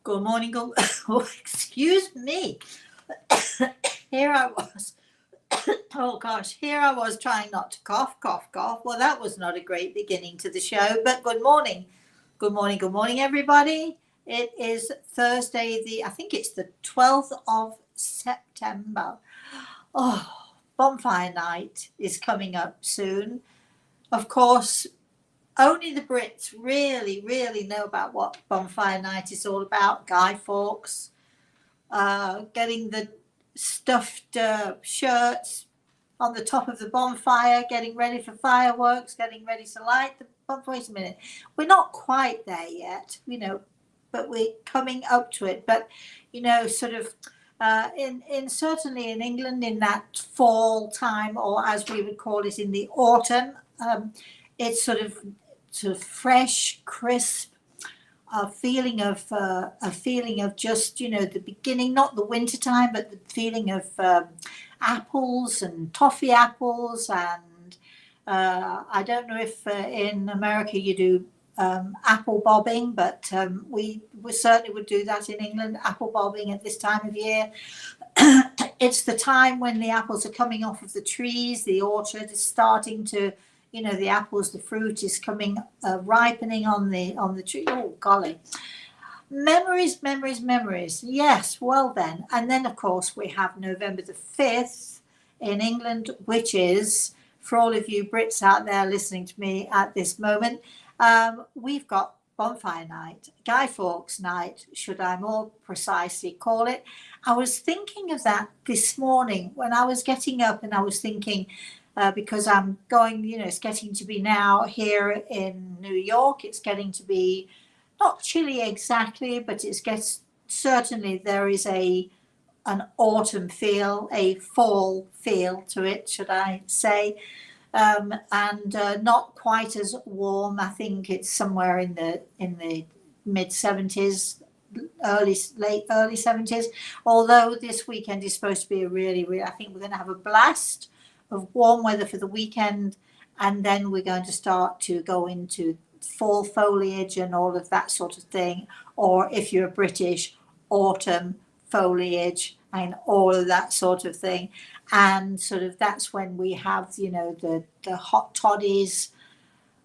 Good morning. Oh, excuse me. Here I was. Oh gosh, here I was trying not to cough, cough, cough. Well, that was not a great beginning to the show, but good morning. Good morning, everybody. It is Thursday, I think it's the 12th of September. Oh, bonfire night is coming up soon. Of course, only the Brits really know about what bonfire night is all about. Guy Fawkes, getting the stuffed shirts on the top of the bonfire, getting ready for fireworks, getting ready to light the bonfire. Wait a minute, we're not quite there yet, but we're coming up to it. But sort of in certainly in England, in that fall time, or as we would call it in the autumn, it's sort of fresh, crisp, a feeling of just the beginning, not the winter time, but the feeling of apples and toffee apples. And I don't know if in America you do apple bobbing, but we certainly would do that in England, apple bobbing at this time of year. It's the time when the apples are coming off of the trees, the orchard is starting to, the apples, the fruit is coming, ripening on the tree. Oh, golly. Memories. Yes, well then. And then, of course, we have November the 5th in England, which is, for all of you Brits out there listening to me at this moment, we've got bonfire night, Guy Fawkes night, should I more precisely call it. I was thinking of that this morning when I was getting up, and I was thinking, because I'm going, it's getting to be now here in New York, it's getting to be not chilly exactly, but certainly there is an autumn feel, a fall feel to it, should I say, and not quite as warm. I think it's somewhere in the mid 70s, late early 70s. Although this weekend is supposed to be I think we're going to have a blast of warm weather for the weekend, and then we're going to start to go into fall foliage and all of that sort of thing, or if you're British, autumn foliage and all of that sort of thing. And sort of that's when we have the hot toddies.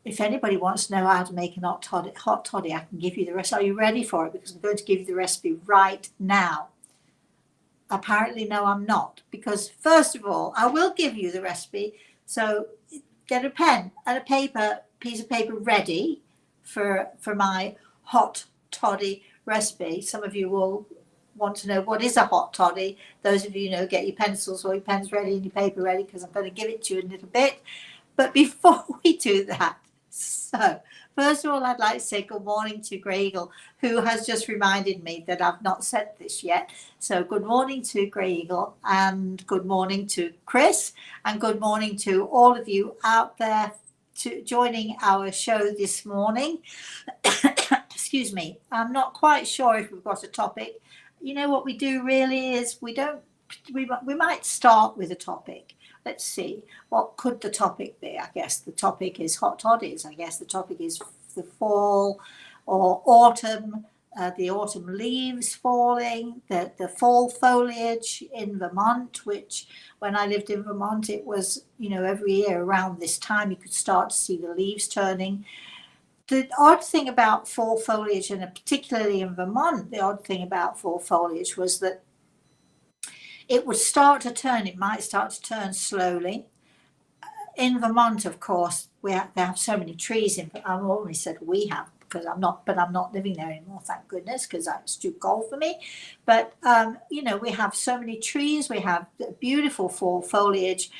If anybody wants to know how to make an hot toddy, I can give you the recipe. Are you ready for it? Because I'm going to give you the recipe right now. Apparently, no, I'm not, because first of all, I will give you the recipe. So get a pen and a piece of paper ready for my hot toddy recipe. Some of you will want to know what is a hot toddy. Those of you get your pencils or your pens ready and your paper ready, because I'm going to give it to you in a little bit. But before we do that, so first of all, I'd like to say good morning to Grey Eagle, who has just reminded me that I've not said this yet. So good morning to Grey Eagle, and good morning to Chris, and good morning to all of you out there joining our show this morning. Excuse me. I'm not quite sure if we've got a topic. What we do really is we might start with a topic. Let's see, what could the topic be? I guess the topic is hot toddies. I guess the topic is the fall or autumn, the autumn leaves falling, the fall foliage in Vermont, which when I lived in Vermont, it was, every year around this time you could start to see the leaves turning. The odd thing about fall foliage, and particularly in Vermont, the odd thing about fall foliage was that it would start to turn. It might start to turn slowly. In Vermont, of course, they have so many trees. I've always said we have, because I'm not living there anymore, thank goodness, because that's too cold for me. But we have so many trees. We have beautiful fall foliage,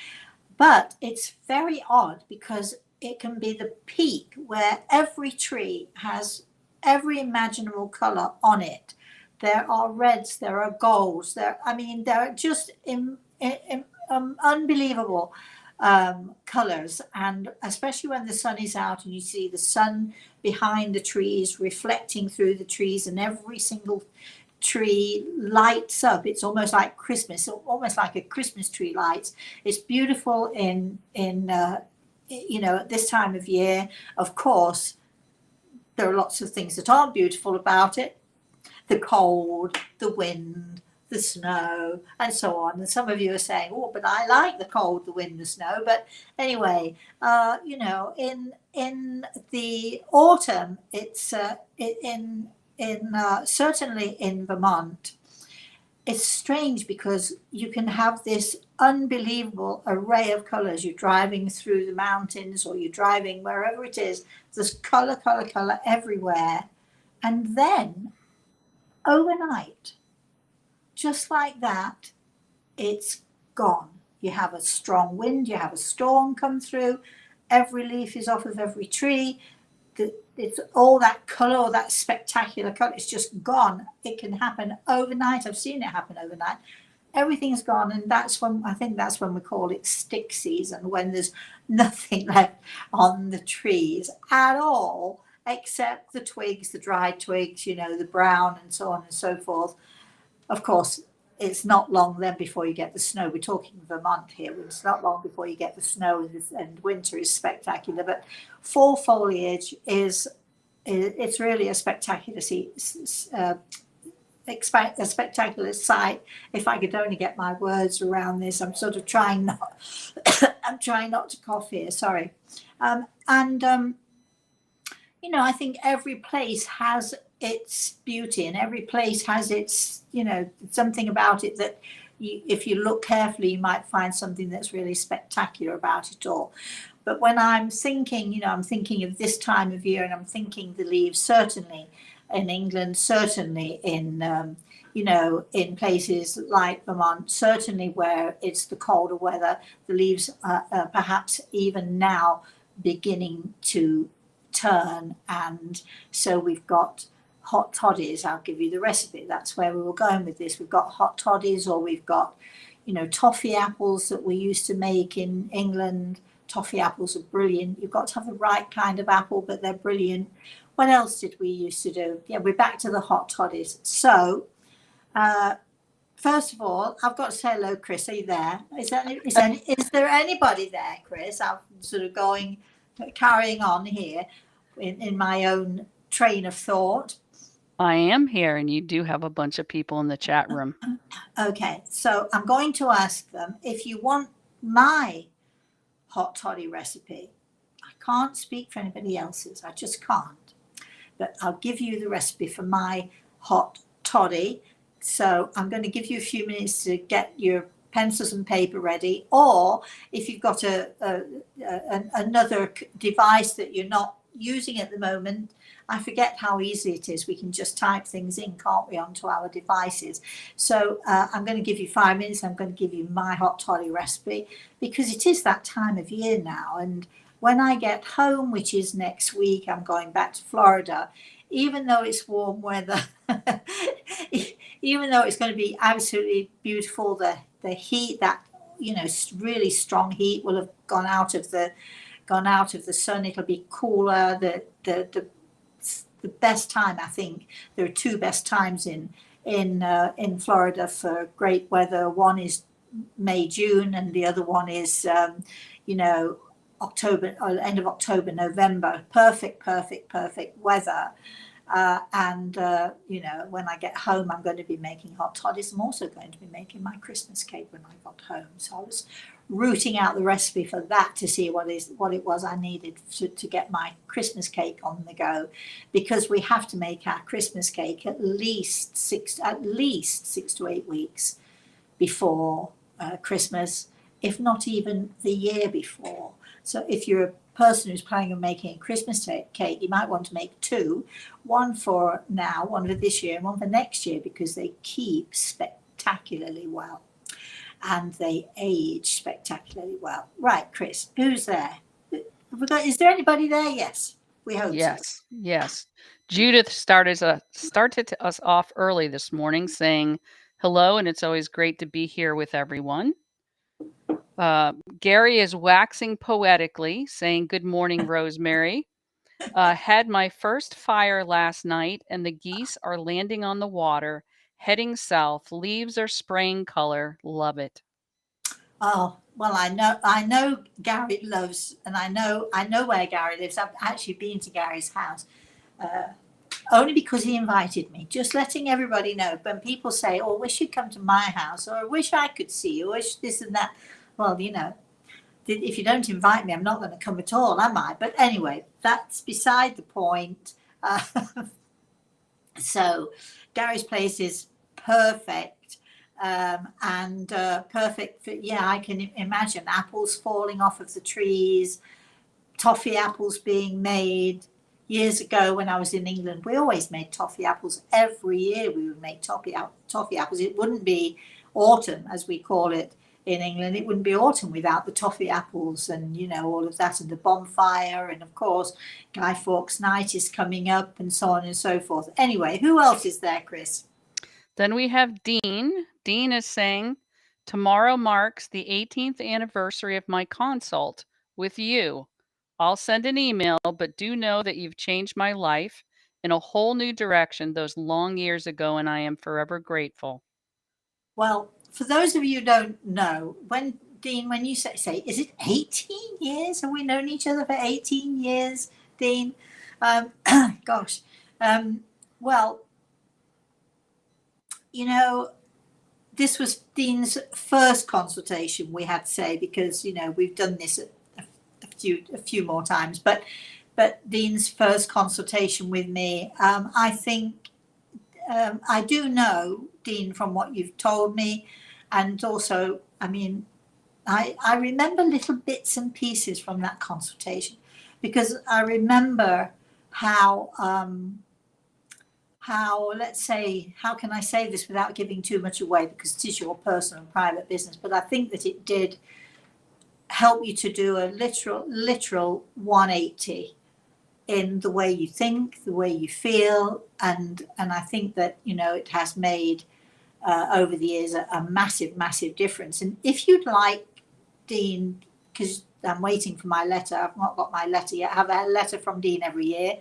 but it's very odd because it can be the peak where every tree has every imaginable color on it. There are reds, there are golds, there are just unbelievable colors. And especially when the sun is out and you see the sun behind the trees reflecting through the trees, and every single tree lights up. It's almost like Christmas, almost like a Christmas tree lights. It's beautiful at this time of year. Of course, there are lots of things that aren't beautiful about it. the cold, the wind, the snow, and so on. And some of you are saying, "Oh, but I like the cold, the wind, the snow." But anyway, you know, in the autumn, it's certainly in Vermont. It's strange because you can have this unbelievable array of colors. You're driving through the mountains or you're driving wherever it is. There's color, color, color everywhere. And then overnight, just like that, it's gone. You have a strong wind, you have a storm come through, every leaf is off of every tree. It's all that color, all that spectacular color, it's just gone. It can happen overnight. I've seen it happen overnight. Everything's gone, and that's when I think that's when we call it stick season, when there's nothing left on the trees at all except the twigs, the dried twigs, you know, the brown and so on and so forth. Of course, it's not long then before you get the snow. We're talking Vermont here. It's not long before you get the snow, and winter is spectacular. But fall foliage is it's really a spectacular a spectacular sight. If I could only get my words around this, I'm sort of trying not. I'm trying not to cough here. Sorry, you know, I think every place has its beauty, and every place has its, you know, something about it that if you look carefully, you might find something that's really spectacular about it all. But when I'm thinking, you know, I'm thinking of this time of year, and I'm thinking the leaves, certainly in England, certainly in, you know, in places like Vermont, certainly where it's the colder weather, the leaves are perhaps even now beginning to turn. And so we've got hot toddies. I'll give you the recipe. That's where we were going with this. We've got hot toddies, or we've got, you know, toffee apples that we used to make in England. Toffee apples are brilliant. You've got to have the right kind of apple, but they're brilliant. What else did we used to do? Yeah, we're back to the hot toddies. So first of all, I've got to say hello, Chris. Are you there? Is there anybody there, Chris? I'm sort of carrying on here in my own train of thought. I am here, and you do have a bunch of people in the chat room. Okay, so I'm going to ask them if you want my hot toddy recipe. I can't speak for anybody else's. I just can't. But I'll give you the recipe for my hot toddy. So I'm going to give you a few minutes to get your pencils and paper ready, or if you've got another device that you're not using at the moment, I forget how easy it is. We can just type things in, can't we, onto our devices. So I'm going to give you 5 minutes. I'm going to give you my hot toddy recipe, because it is that time of year now. And when I get home, which is next week, I'm going back to Florida. Even though it's warm weather, even though it's going to be absolutely beautiful, the heat, that, you know, really strong heat will have gone out of the sun. It'll be cooler. The best time, I think there are two best times in Florida for great weather. One is May, June, and the other one is you know, October, or end of October, November. Perfect weather. You know, when I get home, I'm going to be making hot toddies. I'm also going to be making my Christmas cake when I got home. So I was rooting out the recipe for that to see what it was I needed to get my Christmas cake on the go, because we have to make our Christmas cake at least 6 to 8 weeks before Christmas, if not even the year before. So if you're a person who's planning on making a Christmas cake, you might want to make two, one for now, one for this year, and one for next year, because they keep spectacularly well and they age spectacularly well. Right, Chris, who's there? Is there anybody there? Yes, we hope so. Yes. Judith started us off early this morning saying hello, and it's always great to be here with everyone. Gary is waxing poetically, saying, "Good morning, Rosemary. Had my first fire last night, and the geese are landing on the water, heading south. Leaves are spraying color. Love it." Oh, well, I know Gary loves, and I know where Gary lives. I've actually been to Gary's house only because he invited me. Just letting everybody know. When people say, "Oh, I wish you'd come to my house," or "I wish I could see you," "I wish this and that," well, if you don't invite me, I'm not going to come at all, am I? But anyway, that's beside the point. Uh, so Gary's place is perfect. And perfect for, yeah, I can imagine apples falling off of the trees, toffee apples being made. Years ago when I was in England, we always made toffee apples. Every year we would make toffee apples. It wouldn't be autumn, as we call it in England. It wouldn't be autumn without the toffee apples and, all of that, and the bonfire. And of course, Guy Fawkes Night is coming up, and so on and so forth. Anyway, who else is there, Chris? Then we have Dean. Dean is saying, tomorrow marks the 18th anniversary of my consult with you. I'll send an email, but do know that you've changed my life in a whole new direction those long years ago, and I am forever grateful. Well, for those of you who don't know, Dean, when you say, is it 18 years? Have we known each other for 18 years, Dean? Gosh. Well, this was Dean's first consultation, we had to say, because, we've done this a few more times, but Dean's first consultation with me, I think, I do know, Dean, from what you've told me, and also, I remember little bits and pieces from that consultation, because I remember how, let's say, how can I say this without giving too much away, because it is your personal and private business, but I think that it did help you to do a literal 180 in the way you think, the way you feel, and I think that it has made over the years a massive difference. And if you'd like, Dean, because I'm waiting for my letter, I've not got my letter yet. I have a letter from Dean every year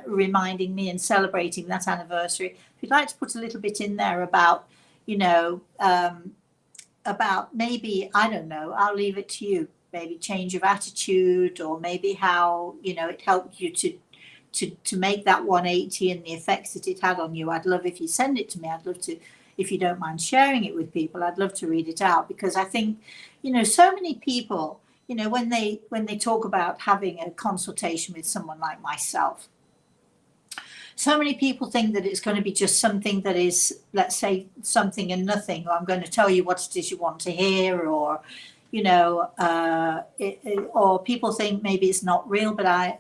reminding me and celebrating that anniversary. If you'd like to put a little bit in there about about maybe, I don't know, I'll leave it to you, maybe change of attitude, or maybe how it helped you to make that 180 and the effects that it had on you. I'd love if you send it to me. I'd love to, if you don't mind sharing it with people, I'd love to read it out, because I think so many people, when they talk about having a consultation with someone like myself, so many people think that it's going to be just something that is, let's say, something and nothing, or I'm going to tell you what it is you want to hear, or or people think maybe it's not real, but I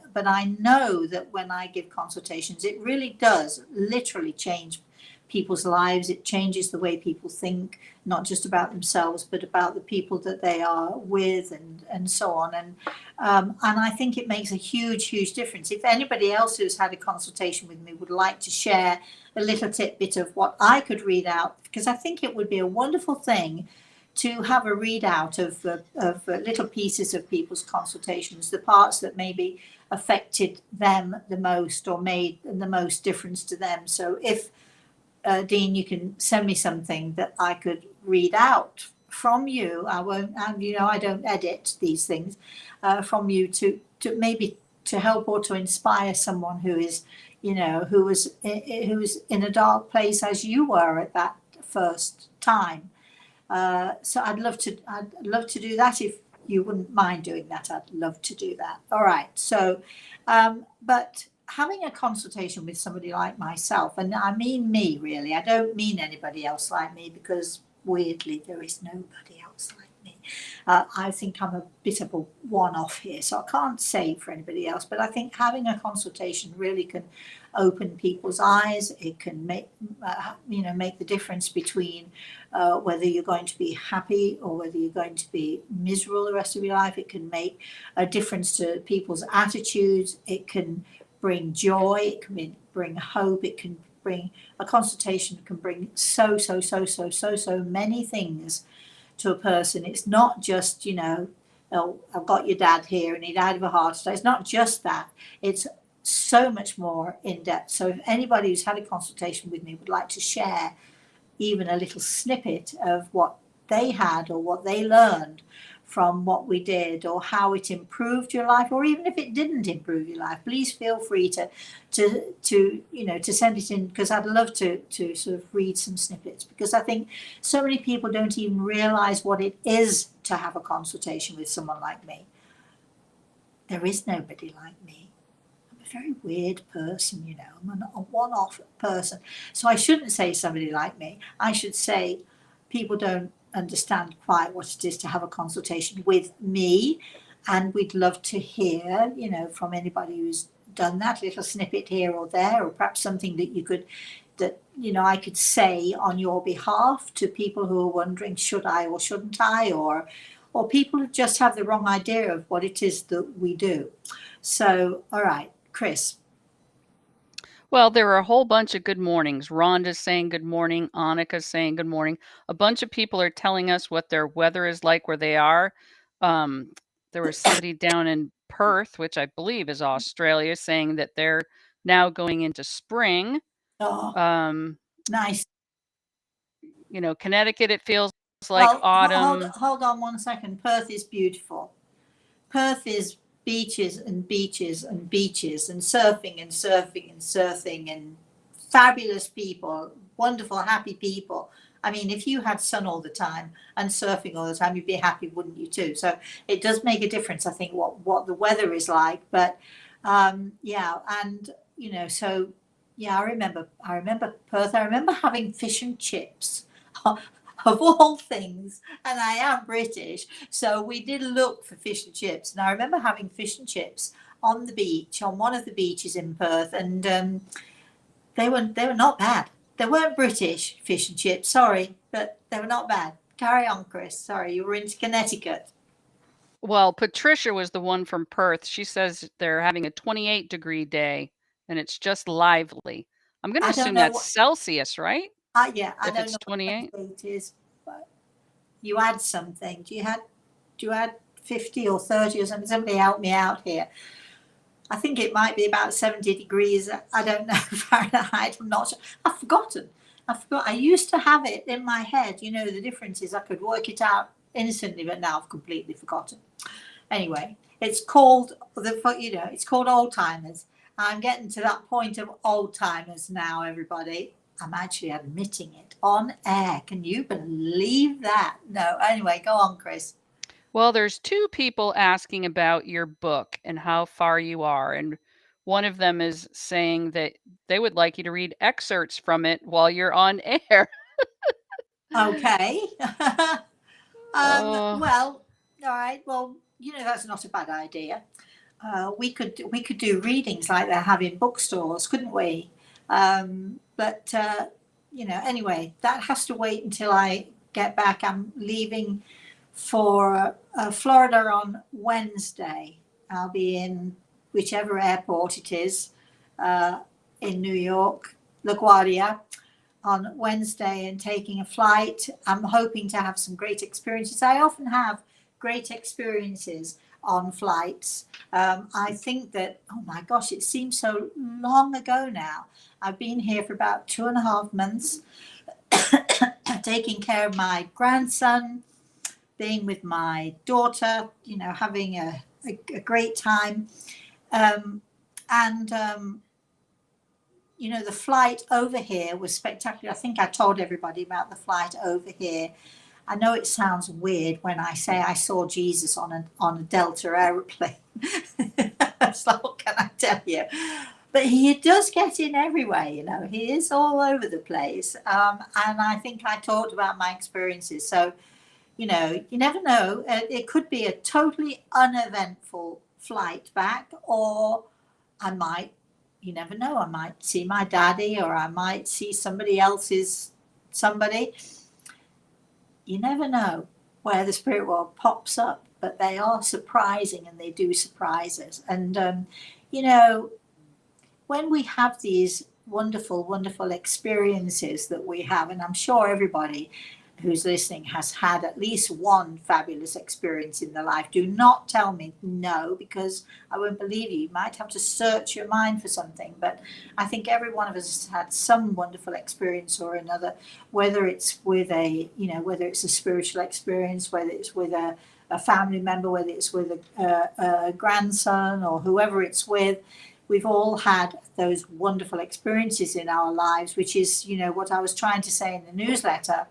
know that when I give consultations, it really does literally change people's lives. It changes the way people think, not just about themselves, but about the people that they are with, and so on. And I think it makes a huge difference. If anybody else who's had a consultation with me would like to share a little tidbit of what I could read out, because I think it would be a wonderful thing to have a readout of little pieces of people's consultations, the parts that maybe affected them the most or made the most difference to them. So if Dean, you can send me something that I could read out from you. I won't, I don't edit these things, from you to maybe to help or to inspire someone who is, who was in a dark place as you were at that first time. So I'd love to do that. If you wouldn't mind doing that, I'd love to do that. All right. So, but having a consultation with somebody like myself, and I mean me really, I don't mean anybody else like me, because weirdly there is nobody else like me. I think I'm a bit of a one-off here, so I can't say for anybody else, but I think having a consultation really can open people's eyes. It can make make the difference between whether you're going to be happy or whether you're going to be miserable the rest of your life. It can make a difference to people's attitudes. It can bring joy. It can bring hope. It can bring, a consultation can bring so many things to a person. It's not just, oh, I've got your dad here and he died of a heart attack. It's not just that. It's so much more in depth. So if anybody who's had a consultation with me would like to share even a little snippet of what they had or what they learned from what we did, or how it improved your life, or even if it didn't improve your life, please feel free to send it in, because I'd love to sort of read some snippets, because I think so many people don't even realize what it is to have a consultation with someone like me. There is nobody like me. I'm a very weird person, I'm a one-off person. So I shouldn't say somebody like me. I should say people don't understand quite what it is to have a consultation with me. And we'd love to hear, from anybody who's done that little snippet here or there, or perhaps something that I could say on your behalf to people who are wondering, should I or shouldn't I, or people who just have the wrong idea of what it is that we do. So, all right, Chris. Well, there are a whole bunch of good mornings. Rhonda's saying good morning. Annika's saying good morning. A bunch of people are telling us what their weather is like where they are. There was somebody down in Perth, which I believe is Australia, saying that they're now going into spring. Oh, nice. Connecticut, it feels like autumn. Hold on 1 second. Perth is beautiful. Perth is beaches and beaches and beaches and surfing and surfing and surfing and fabulous people, wonderful, happy people. I mean, if you had sun all the time and surfing all the time, you'd be happy, wouldn't you, too? So it does make a difference, I think, what the weather is like. But yeah, and so yeah, I remember Perth. I remember having fish and chips. Of all things, and I am British, so we did look for fish and chips. And I remember having fish and chips on the beach, on one of the beaches in Perth, and they were not bad. They weren't British fish and chips, sorry, but they were not bad. Carry on, Chris. Sorry, you were into Connecticut. Well, Patricia was the one from Perth. She says they're having a 28-degree day, and it's just lively. I'm going to I don't assume know that's what. Celsius, right? Yeah, I If don't it's know what 28. 28 is, but you add something. Do you add 50 or 30 or something? Somebody help me out here. I think it might be about 70 degrees. I don't know Fahrenheit. I'm not sure. I've forgotten. I used to have it in my head. The difference is I could work it out instantly, but now I've completely forgotten. Anyway, it's called it's called old timers. I'm getting to that point of old timers now, everybody. I'm actually admitting it on air. Can you believe that? No. Anyway, go on, Chris. Well, there's two people asking about your book and how far you are. And one of them is saying that they would like you to read excerpts from it while you're on air. Okay. Oh, Well, all right. Well, that's not a bad idea. We could do readings like they have in bookstores, couldn't we? But anyway, that has to wait until I get back. I'm leaving for Florida on Wednesday. I'll be in whichever airport it is in New York, LaGuardia, on Wednesday, and taking a flight. I'm hoping to have some great experiences. I often have great experiences on flights. I think that, oh my gosh, it seems so long ago now. I've been here for about 2.5 months, taking care of my grandson, being with my daughter, having a great time. And the flight over here was spectacular. I think I told everybody about the flight over here. I know it sounds weird when I say I saw Jesus on a Delta aeroplane. It's like, what can I tell you? But he does get in everywhere, He is all over the place. And I think I talked about my experiences. So, you never know. It could be a totally uneventful flight back, or you never know. I might see my daddy, or I might see somebody else's somebody. You never know where the spirit world pops up, but they are surprising, and they do surprise us. And, when we have these wonderful, wonderful experiences that we have, and I'm sure everybody who's listening has had at least one fabulous experience in their life. Do not tell me no, because I won't believe you. You might have to search your mind for something, but I think every one of us has had some wonderful experience or another, whether it's with whether it's a spiritual experience, whether it's with a a family member, whether it's with a grandson or whoever it's with. We've all had those wonderful experiences in our lives, which is, you know, what I was trying to say in the newsletter.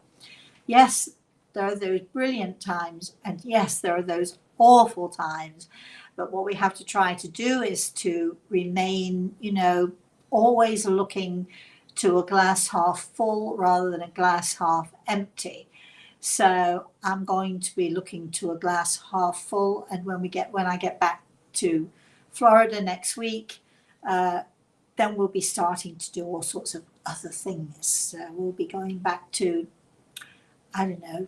Yes, there are those brilliant times, and yes, there are those awful times. But what we have to try to do is to remain, you know, always looking to a glass half full rather than a glass half empty. So I'm going to be looking to a glass half full, and when I get back to Florida next week, then we'll be starting to do all sorts of other things. We'll be going back to, I don't know,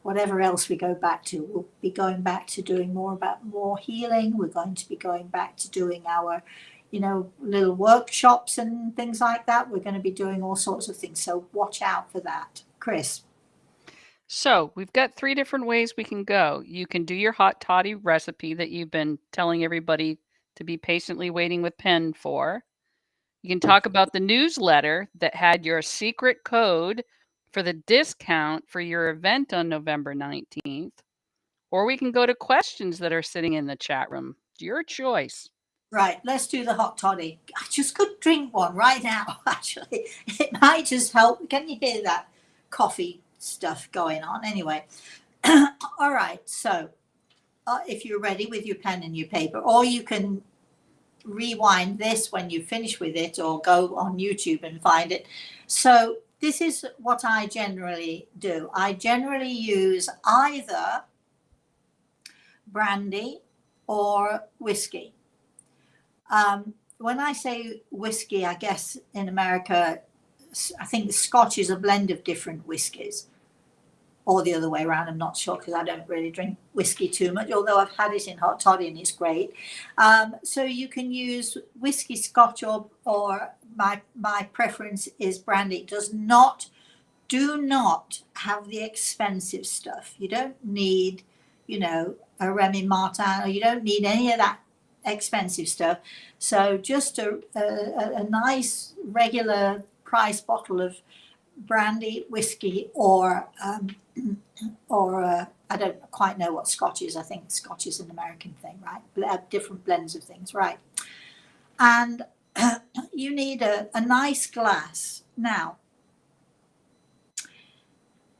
whatever else we go back to. We'll be going back to doing more healing. We're going to be going back to doing our, you know, little workshops and things like that. We're going to be doing all sorts of things. So watch out for that. Chris. So we've got 3 different ways we can go. You can do your hot toddy recipe that you've been telling everybody to be patiently waiting with pen for. You can talk about the newsletter that had your secret code for the discount for your event on November 19th. Or we can go to questions that are sitting in the chat room. Your choice. Right, let's do the hot toddy. I just could drink one right now, actually. It might just help. Can you hear that coffee stuff going on? Anyway, all right, so if you're ready with your pen and your paper, or you can rewind this when you finish with it, or go on YouTube and find it. So this is what I generally do. I generally use either brandy or whiskey. When I say whiskey, I guess in America, I think Scotch is a blend of different whiskies, or the other way around. I'm not sure, because I don't really drink whiskey too much, although I've had it in hot toddy and it's great. So you can use whiskey, Scotch, or my preference is brandy. It do not have the expensive stuff. You don't need, you know, a Remy Martin, or you don't need any of that expensive stuff. So just a nice regular price bottle of brandy, whiskey, or I don't quite know what Scotch is. I think Scotch is an American thing, right? Different blends of things, right? And you need a nice glass. Now,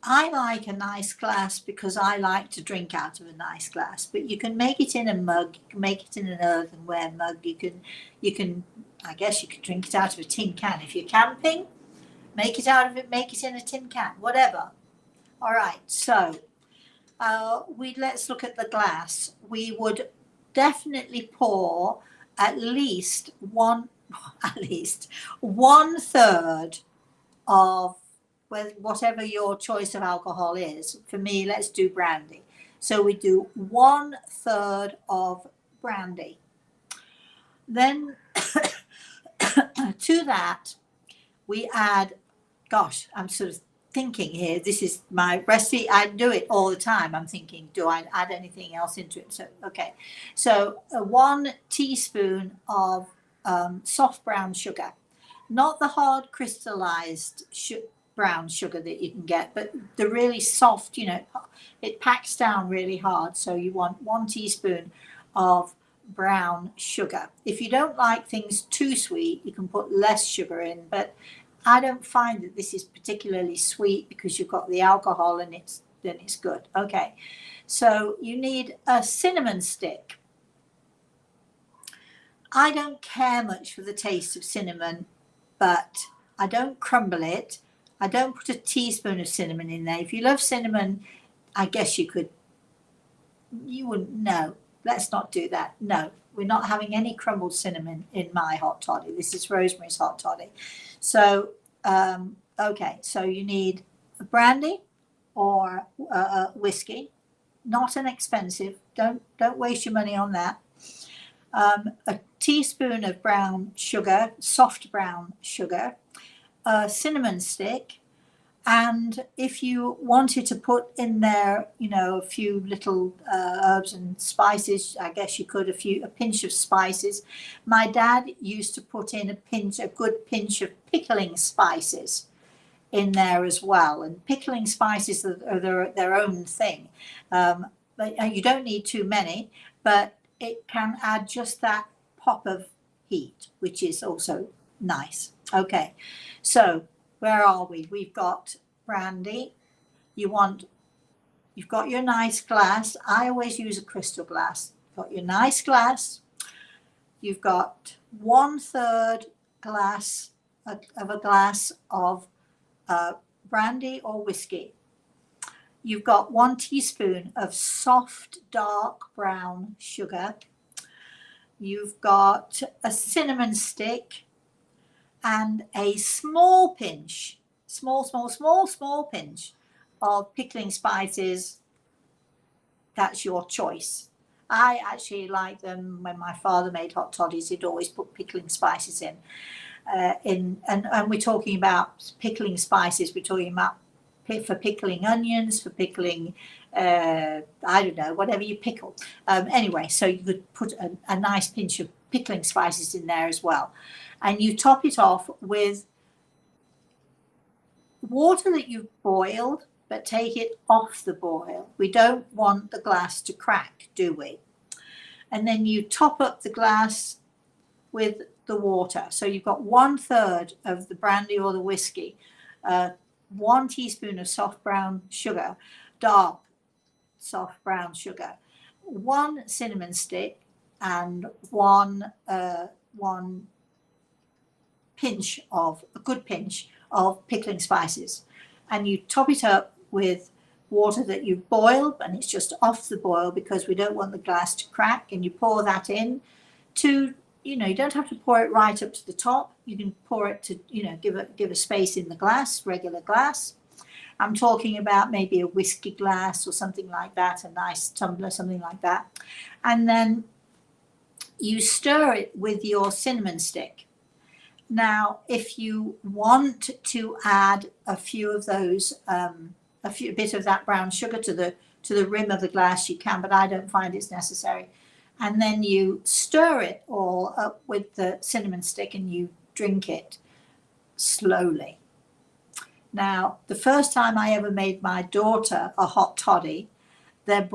I like a nice glass because I like to drink out of a nice glass, but you can make it in a mug, you can make it in an earthenware mug, you can, I guess you could drink it out of a tin can. If you're camping, make it in a tin can, whatever. All right, so let's look at the glass. We would definitely pour at least one third of whatever your choice of alcohol is. For me, let's do brandy. So we do 1/3 of brandy. Then to that, we add, gosh, I'm sort of thinking here, this is my recipe. I do it all the time. I'm thinking, do I add anything else into it? So, okay. So 1 teaspoon of soft brown sugar, not the hard crystallized brown sugar that you can get, but the really soft, you know, it packs down really hard. So you want 1 teaspoon of brown sugar. If you don't like things too sweet, you can put less sugar in, but I don't find that this is particularly sweet because you've got the alcohol and then it's good. Okay, so you need a cinnamon stick. I don't care much for the taste of cinnamon, but I don't crumble it. I don't put a teaspoon of cinnamon in there. If you love cinnamon, I guess you wouldn't. No, let's not do that. No, we're not having any crumbled cinnamon in my hot toddy. This is Rosemary's hot toddy. So, okay, so you need a brandy or whiskey, not an expensive. Don't waste your money on that. A teaspoon of brown sugar, soft brown sugar, a cinnamon stick, and if you wanted to put in there, you know, a few little herbs and spices, I guess you could, a pinch of spices. My dad used to put in a good pinch of pickling spices in there as well, and pickling spices are their own thing. but you don't need too many, but it can add just that pop of heat, which is also nice. Okay, so where are we? We've got brandy. You've got your nice glass. I always use a crystal glass. You've got your nice glass. You've got 1/3 glass of a glass of brandy or whiskey. You've got 1 teaspoon of soft dark brown sugar. You've got a cinnamon stick and a small pinch, small pinch of pickling spices. That's your choice. I actually like them. When my father made hot toddies, he'd always put pickling spices in. And we're talking about pickling spices. We're talking about for pickling onions, for pickling, I don't know, whatever you pickle. Anyway, so you could put a nice pinch of pickling spices in there as well. And you top it off with water that you've boiled, but take it off the boil. We don't want the glass to crack, do we? And then you top up the glass with the water. So you've got 1/3 of the brandy or the whiskey, 1 teaspoon of soft brown sugar, dark soft brown sugar, 1 cinnamon stick, and one a good pinch of pickling spices. And you top it up with water that you've boiled, and it's just off the boil because we don't want the glass to crack. And you pour that in to, you don't have to pour it right up to the top. You can pour it to, give a space in the glass, regular glass. I'm talking about maybe a whiskey glass or something like that, a nice tumbler, something like that. And then you stir it with your cinnamon stick. Now, if you want to add a few of those, a bit of that brown sugar to the rim of the glass, you can, but I don't find it's necessary. And then you stir it all up with the cinnamon stick and you drink it slowly. Now, the first time I ever made my daughter a hot toddy, they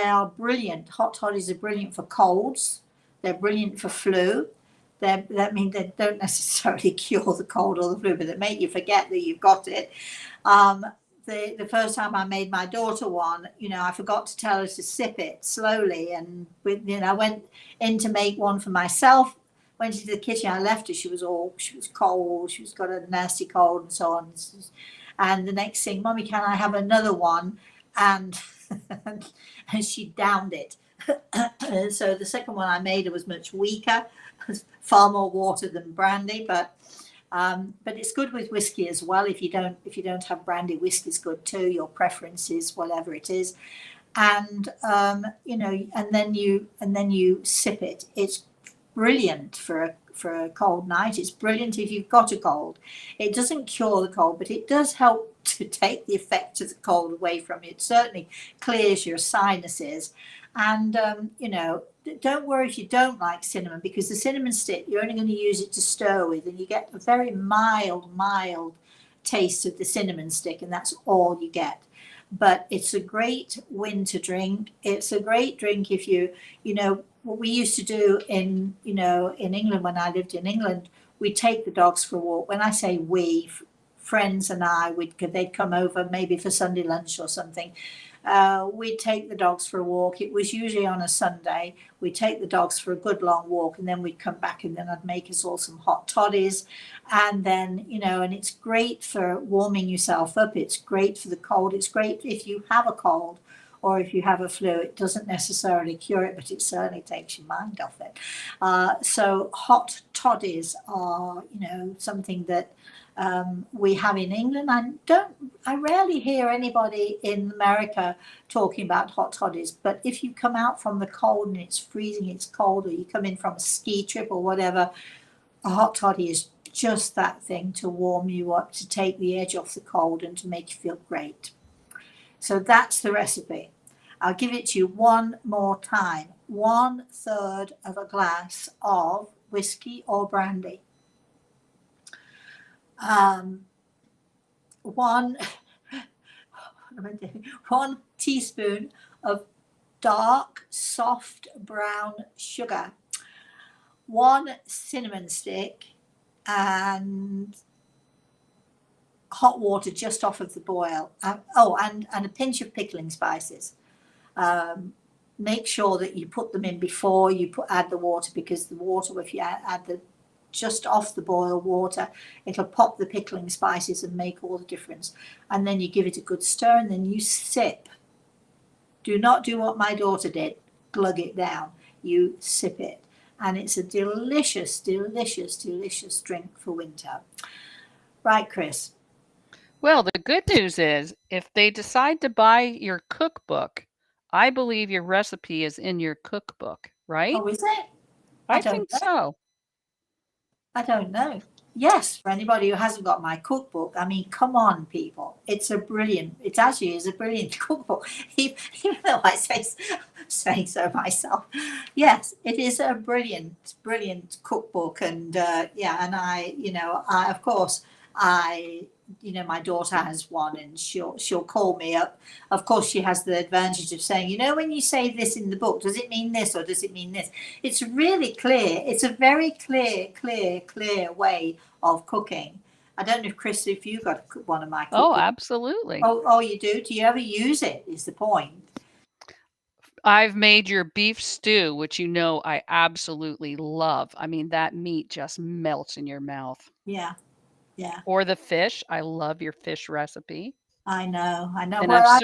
are brilliant. Hot toddies are brilliant for colds. They're brilliant for flu. They don't necessarily cure the cold or the flu, but they make you forget that you've got it. The first time I made my daughter one, I forgot to tell her to sip it slowly. And I went in to make one for myself, went into the kitchen, I left her, she was cold, she's got a nasty cold and so on. And the next thing, Mommy, can I have another one? And and she downed it. So the second one I made, it was much weaker, far more water than brandy, but it's good with whiskey as well. If you don't have brandy, whiskey's good too. Your preference is whatever it is, and and then you sip it. It's brilliant for a cold night. It's brilliant if you've got a cold. It doesn't cure the cold, but it does help to take the effect of the cold away from you. It certainly clears your sinuses. And don't worry if you don't like cinnamon, because the cinnamon stick, you're only going to use it to stir with, and you get a very mild taste of the cinnamon stick, and that's all you get. But it's a great winter drink. It's a great drink if what we used to do in England, when I lived in England, we take the dogs for a walk. When I say we, friends and I, they'd come over maybe for Sunday lunch or something. We'd take the dogs for a walk. It was usually on a Sunday. We'd take the dogs for a good long walk, and then we'd come back, and then I'd make us all some hot toddies. And then, and it's great for warming yourself up. It's great for the cold. It's great if you have a cold or if you have a flu. It doesn't necessarily cure it, but it certainly takes your mind off it. So hot toddies are, something that we have in England. I rarely hear anybody in America talking about hot toddies, but if you come out from the cold and it's freezing, it's cold, or you come in from a ski trip or whatever, a hot toddy is just that thing to warm you up, to take the edge off the cold and to make you feel great. So that's the recipe. I'll give it to you one more time. 1/3 of a glass of whiskey or brandy. 1 teaspoon of dark, soft brown sugar, 1 cinnamon stick, and hot water just off of the boil. And a pinch of pickling spices. Make sure that you put them in before you add the water, because the water, if you add the just off the boil water, it'll pop the pickling spices and make all the difference. And then you give it a good stir, and then you sip. Do not do what my daughter did, glug it down. You sip it. And it's a delicious, delicious, delicious drink for winter. Right, Chris? Well, the good news is if they decide to buy your cookbook, I believe your recipe is in your cookbook, right? Oh, is it? I don't think know. so. I don't know. Yes, for anybody who hasn't got my cookbook, I mean, come on, people. It actually is a brilliant cookbook, even though I say so myself. Yes, it is a brilliant, brilliant cookbook. And yeah, and of course, my daughter has one, and she'll call me up. Of course, she has the advantage of saying, when you say this in the book, does it mean this or does it mean this? It's really clear. It's a very clear way of cooking. I don't know, Chris, if you got one of my cookbooks. Oh, absolutely. Oh, you do? Do you ever use it, is the point? I've made your beef stew, which I absolutely love. I mean, that meat just melts in your mouth. Yeah. Yeah. Or the fish. I love your fish recipe. I know. And Well,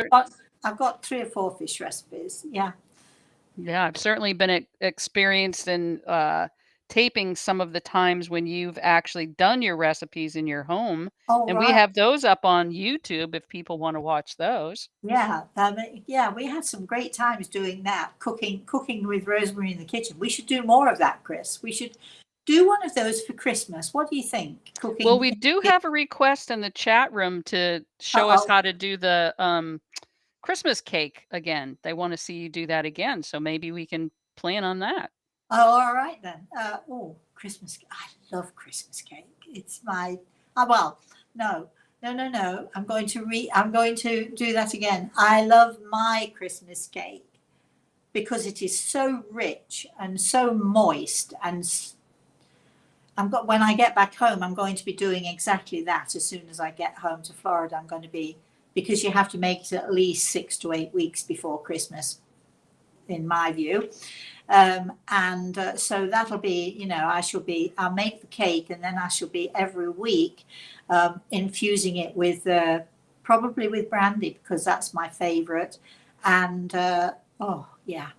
I've got 3 or 4 fish recipes. Yeah. Yeah, I've certainly been experienced in taping some of the times when you've actually done your recipes in your home. Oh, And we right. have those up on YouTube if people want to watch those. Yeah. We had some great times doing that, cooking with Rosemary in the kitchen. We should do more of that, Chris. We should do one of those for Christmas. What do you think? Cooking. Well, we do have a request in the chat room to show us how to do the Christmas cake again. They want to see you do that again, so maybe we can plan on that. Oh, all right then. Christmas. I love Christmas cake. It's my. Well, no. I'm going to do that again. I love my Christmas cake because it is so rich and so moist, and when I get back home, I'm going to be doing exactly that. As soon as I get home to Florida, I'm going to be, because you have to make it at least 6 to 8 weeks before Christmas, in my view. So that'll be, I'll make the cake, and then I shall be every week infusing it with, probably with brandy, because that's my favorite. And oh yeah,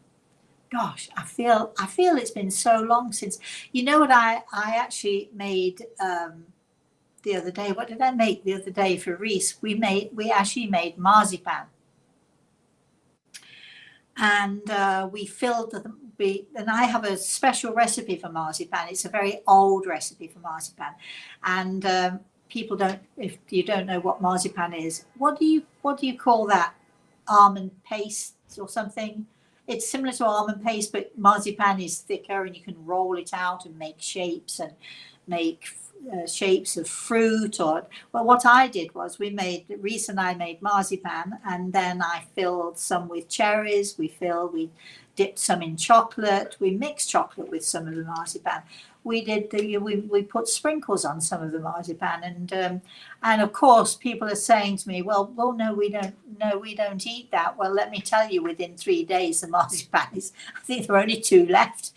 gosh, I feel it's been so long since, what I actually made the other day. What did I make the other day for Reese? We actually made marzipan. And we filled and I have a special recipe for marzipan. It's a very old recipe for marzipan, and people don't. If you don't know what marzipan is, what do you call that? Almond paste or something? It's similar to almond paste, but marzipan is thicker, and you can roll it out and make shapes and make shapes of fruit. Well, what I did was Reese and I made marzipan, and then I filled some with cherries. We dipped some in chocolate. We mixed chocolate with some of the marzipan. We put sprinkles on some of the marzipan, and of course people are saying to me, well, no, we don't eat that. Well, let me tell you, within 3 days the marzipan I think there are only 2 left.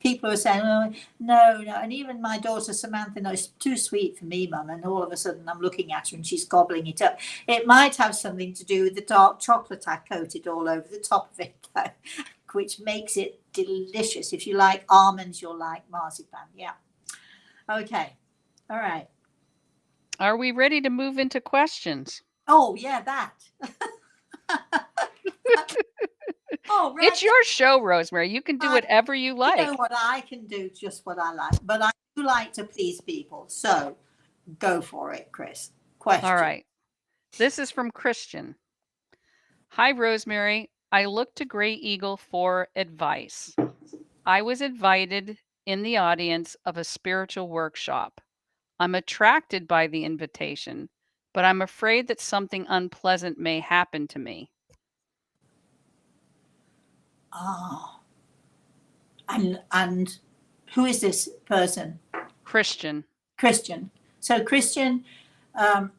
People are saying, oh, no, and even my daughter Samantha, no, it's too sweet for me, Mum. And all of a sudden I'm looking at her and she's gobbling it up. It might have something to do with the dark chocolate I coated all over the top of it, though, which makes it delicious. If you like almonds, you'll like marzipan. Yeah. Okay. All right. Are we ready to move into questions? Oh, yeah, that. Oh, right. It's your show, Rosemary. You can do whatever you like. You know what, I can do just what I like, but I do like to please people. So go for it, Chris. Question. All right. This is from Christian. Hi, Rosemary. I look to Grey Eagle for advice. I was invited in the audience of a spiritual workshop. I'm attracted by the invitation, but I'm afraid that something unpleasant may happen to me. Ah, and who is this person? Christian. Christian. So Christian, I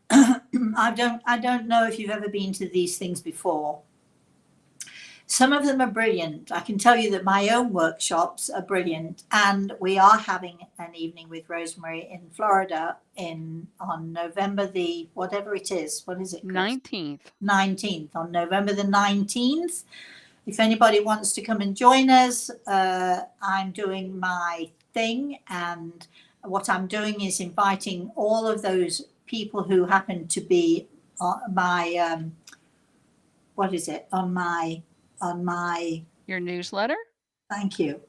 don't know if you've ever been to these things before. Some of them are brilliant. I can tell you that my own workshops are brilliant, and we are having an evening with Rosemary in Florida on November the whatever it is. What is it? 19th. 19th, on November the 19th. If anybody wants to come and join us, I'm doing my thing, and what I'm doing is inviting all of those people who happen to be on my what is it on my Your newsletter? thank you.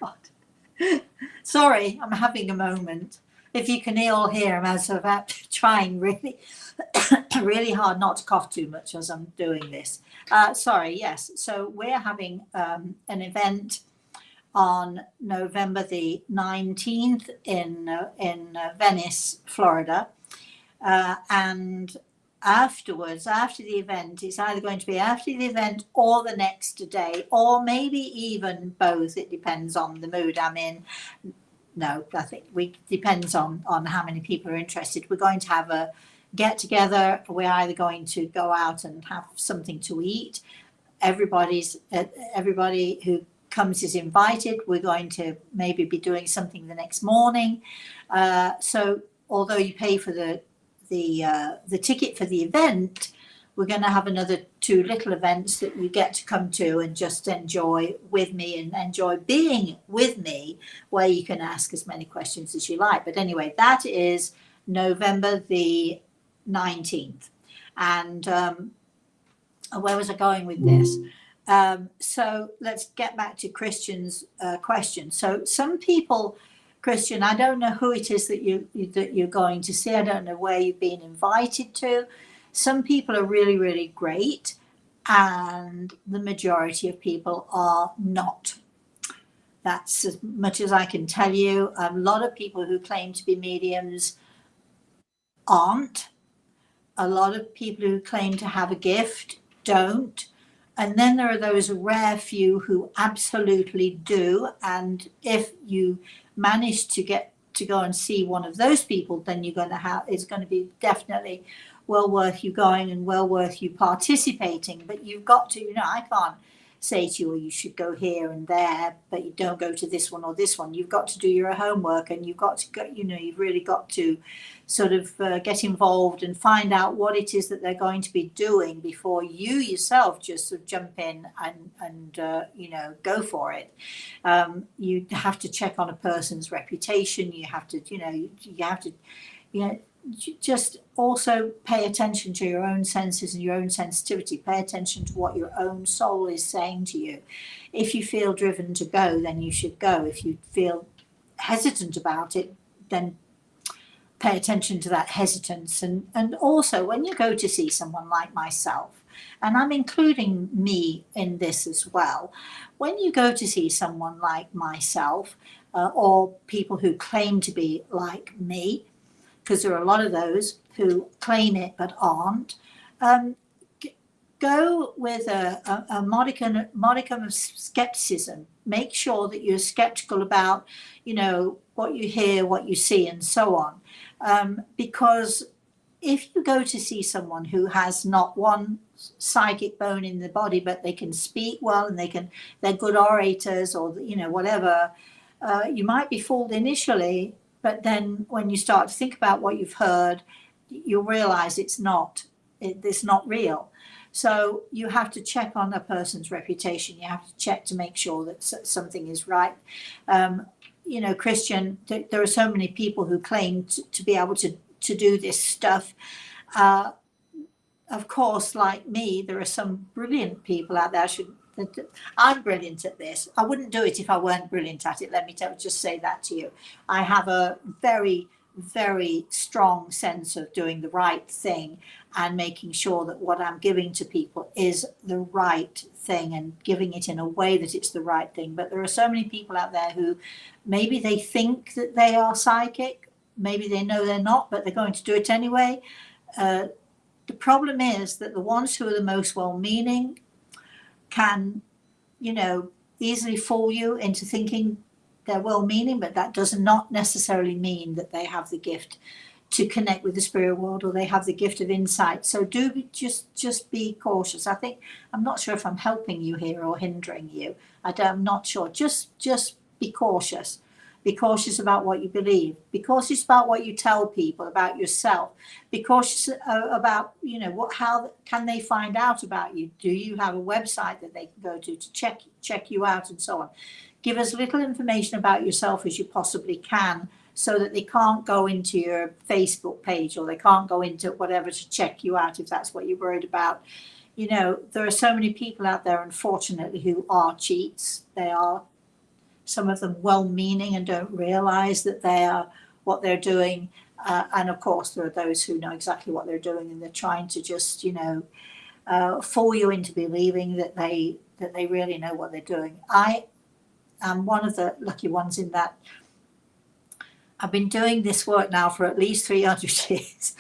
God, sorry, I'm having a moment. If you can all hear, I'm sort of trying really really hard not to cough too much as I'm doing this. Sorry, yes. So we're having an event on November the 19th in Venice, Florida. And afterwards, after the event, it's either going to be after the event or the next day, or maybe even both. It depends on the mood I'm in. No, I think depends on how many people are interested. We're going to have a get together. We're either going to go out and have something to eat. Everybody who comes is invited. We're going to maybe be doing something the next morning. So although you pay for the ticket for the event, we're going to have another 2 little events that you get to come to and just enjoy with me and enjoy being with me, where you can ask as many questions as you like. But anyway, that is November the 19th. And where was I going with this? So let's get back to Christian's question. So some people, Christian, I don't know who it is that you're going to see. I don't know where you've been invited to. Some people are really, really great, and the majority of people are not. That's as much as I can tell you. A lot of people who claim to be mediums aren't. A lot of people who claim to have a gift don't. And then there are those rare few who absolutely do. And if you manage to get to go and see one of those people, then it's going to be definitely well worth you going and well worth you participating. But you've got to, I can't say to you, well, you should go here and there, but you don't go to this one or this one. You've got to do your homework, and you've got to go, you've really got to sort of get involved and find out what it is that they're going to be doing before you yourself just sort of jump in and go for it. You have to check on a person's reputation. You have to, just also pay attention to your own senses and your own sensitivity. Pay attention to what your own soul is saying to you. If you feel driven to go, then you should go. If you feel hesitant about it, then pay attention to that hesitance. And also, when you go to see someone like myself, and I'm including me in this as well, when you go to see someone like myself, or people who claim to be like me, because there are a lot of those who claim it but aren't, go with a modicum of skepticism. Make sure that you're skeptical about, what you hear, what you see, and so on. Because if you go to see someone who has not one psychic bone in the body, but they can speak well and they're good orators, or whatever, you might be fooled initially. But then when you start to think about what you've heard, you'll realize it's not real. So you have to check on a person's reputation. You have to check to make sure that something is right. Christian, there are so many people who claim to be able to do this stuff. Of course, like me, there are some brilliant people out there. I'm brilliant at this. I wouldn't do it if I weren't brilliant at it. Let me just say that to you. I have a very, very strong sense of doing the right thing and making sure that what I'm giving to people is the right thing, and giving it in a way that it's the right thing. But there are so many people out there who maybe they think that they are psychic. Maybe they know they're not, but they're going to do it anyway. The problem is that the ones who are the most well-meaning can, easily fool you into thinking they're well-meaning, but that does not necessarily mean that they have the gift to connect with the spirit world, or they have the gift of insight. So do just be cautious. I'm not sure if I'm helping you here or hindering you. I'm not sure. Just be cautious. Be cautious about what you believe. Be cautious about what you tell people about yourself. Be cautious about, how can they find out about you? Do you have a website that they can go to check you out, and so on? Give as little information about yourself as you possibly can, so that they can't go into your Facebook page, or they can't go into whatever to check you out if that's what you're worried about. There are so many people out there, unfortunately, who are cheats. They are, some of them, well-meaning and don't realize that they are what they're doing. And of course, there are those who know exactly what they're doing, and they're trying to just, fool you into believing that they really know what they're doing. I am one of the lucky ones in that I've been doing this work now for at least 300 years.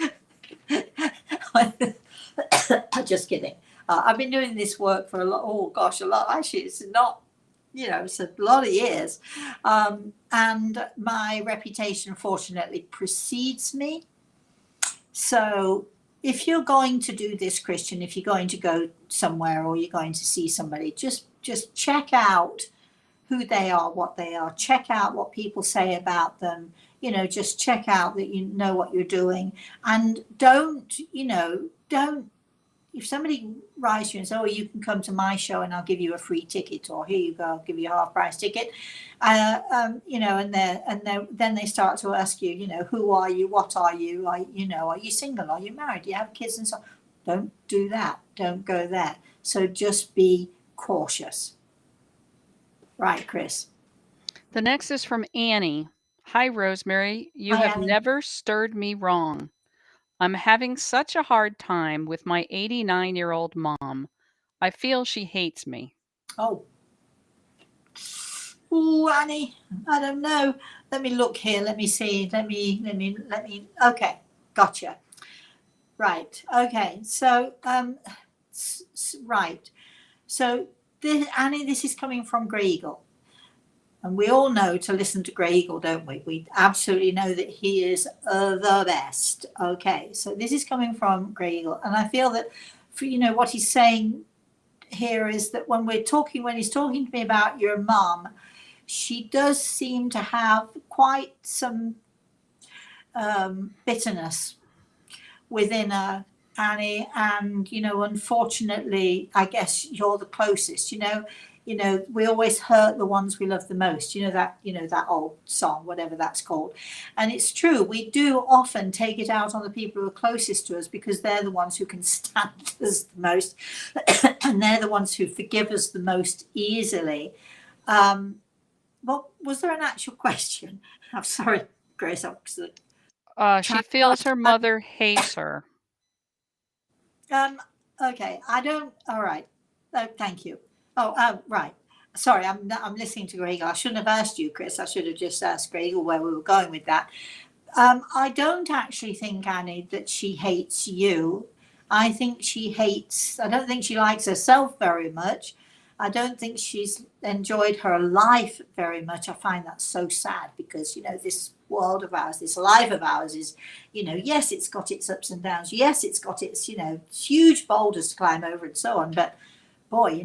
Just kidding. I've been doing this work for a lot. Actually, it's not, it's a lot of years. And my reputation, fortunately, precedes me. So if you're going to do this, Christian, if you're going to go somewhere or you're going to see somebody, just check out who they are, what they are. Check out what people say about them. Just check out that you know what you're doing. And don't, if somebody writes you and says, oh, you can come to my show and I'll give you a free ticket, or here you go, I'll give you a half price ticket. And then they start to ask you, who are you? What are you? Are you single? Are you married? Do you have kids? And so on. Don't do that. Don't go there. So just be cautious. Right, Chris. The next is from Annie. Hi, Rosemary. You Hi, have Annie. never stirred me wrong. I'm having such a hard time with my 89-year-old mom. I feel she hates me. Oh, Annie, I don't know. Let me look here. Let me see. Let me. Okay, gotcha. Right. Okay. So, right. So, Annie, this is coming from Grey Eagle. And we all know to listen to Grey Eagle, don't we? We absolutely know that he is the best. Okay. So, this is coming from Grey Eagle. And I feel that, what he's saying here is that when he's talking to me about your mom, she does seem to have quite some bitterness within her, Annie. And unfortunately, I guess you're the closest. We always hurt the ones we love the most. That old song, whatever that's called. And it's true, we do often take it out on the people who are closest to us, because they're the ones who can stand us the most, and they're the ones who forgive us the most easily. Well, was there an actual question? I'm sorry, Grace. She feels her mother hates her. Okay, I don't. All right. Thank you. Right. Sorry, I'm listening to Greg. I shouldn't have asked you, Chris. I should have just asked Greg where we were going with that. I don't actually think, Annie, that she hates you. I don't think she likes herself very much. I don't think she's enjoyed her life very much. I find that so sad, because, this world of ours, this life of ours is, yes, it's got its ups and downs. Yes, it's got its, huge boulders to climb over and so on. But boy,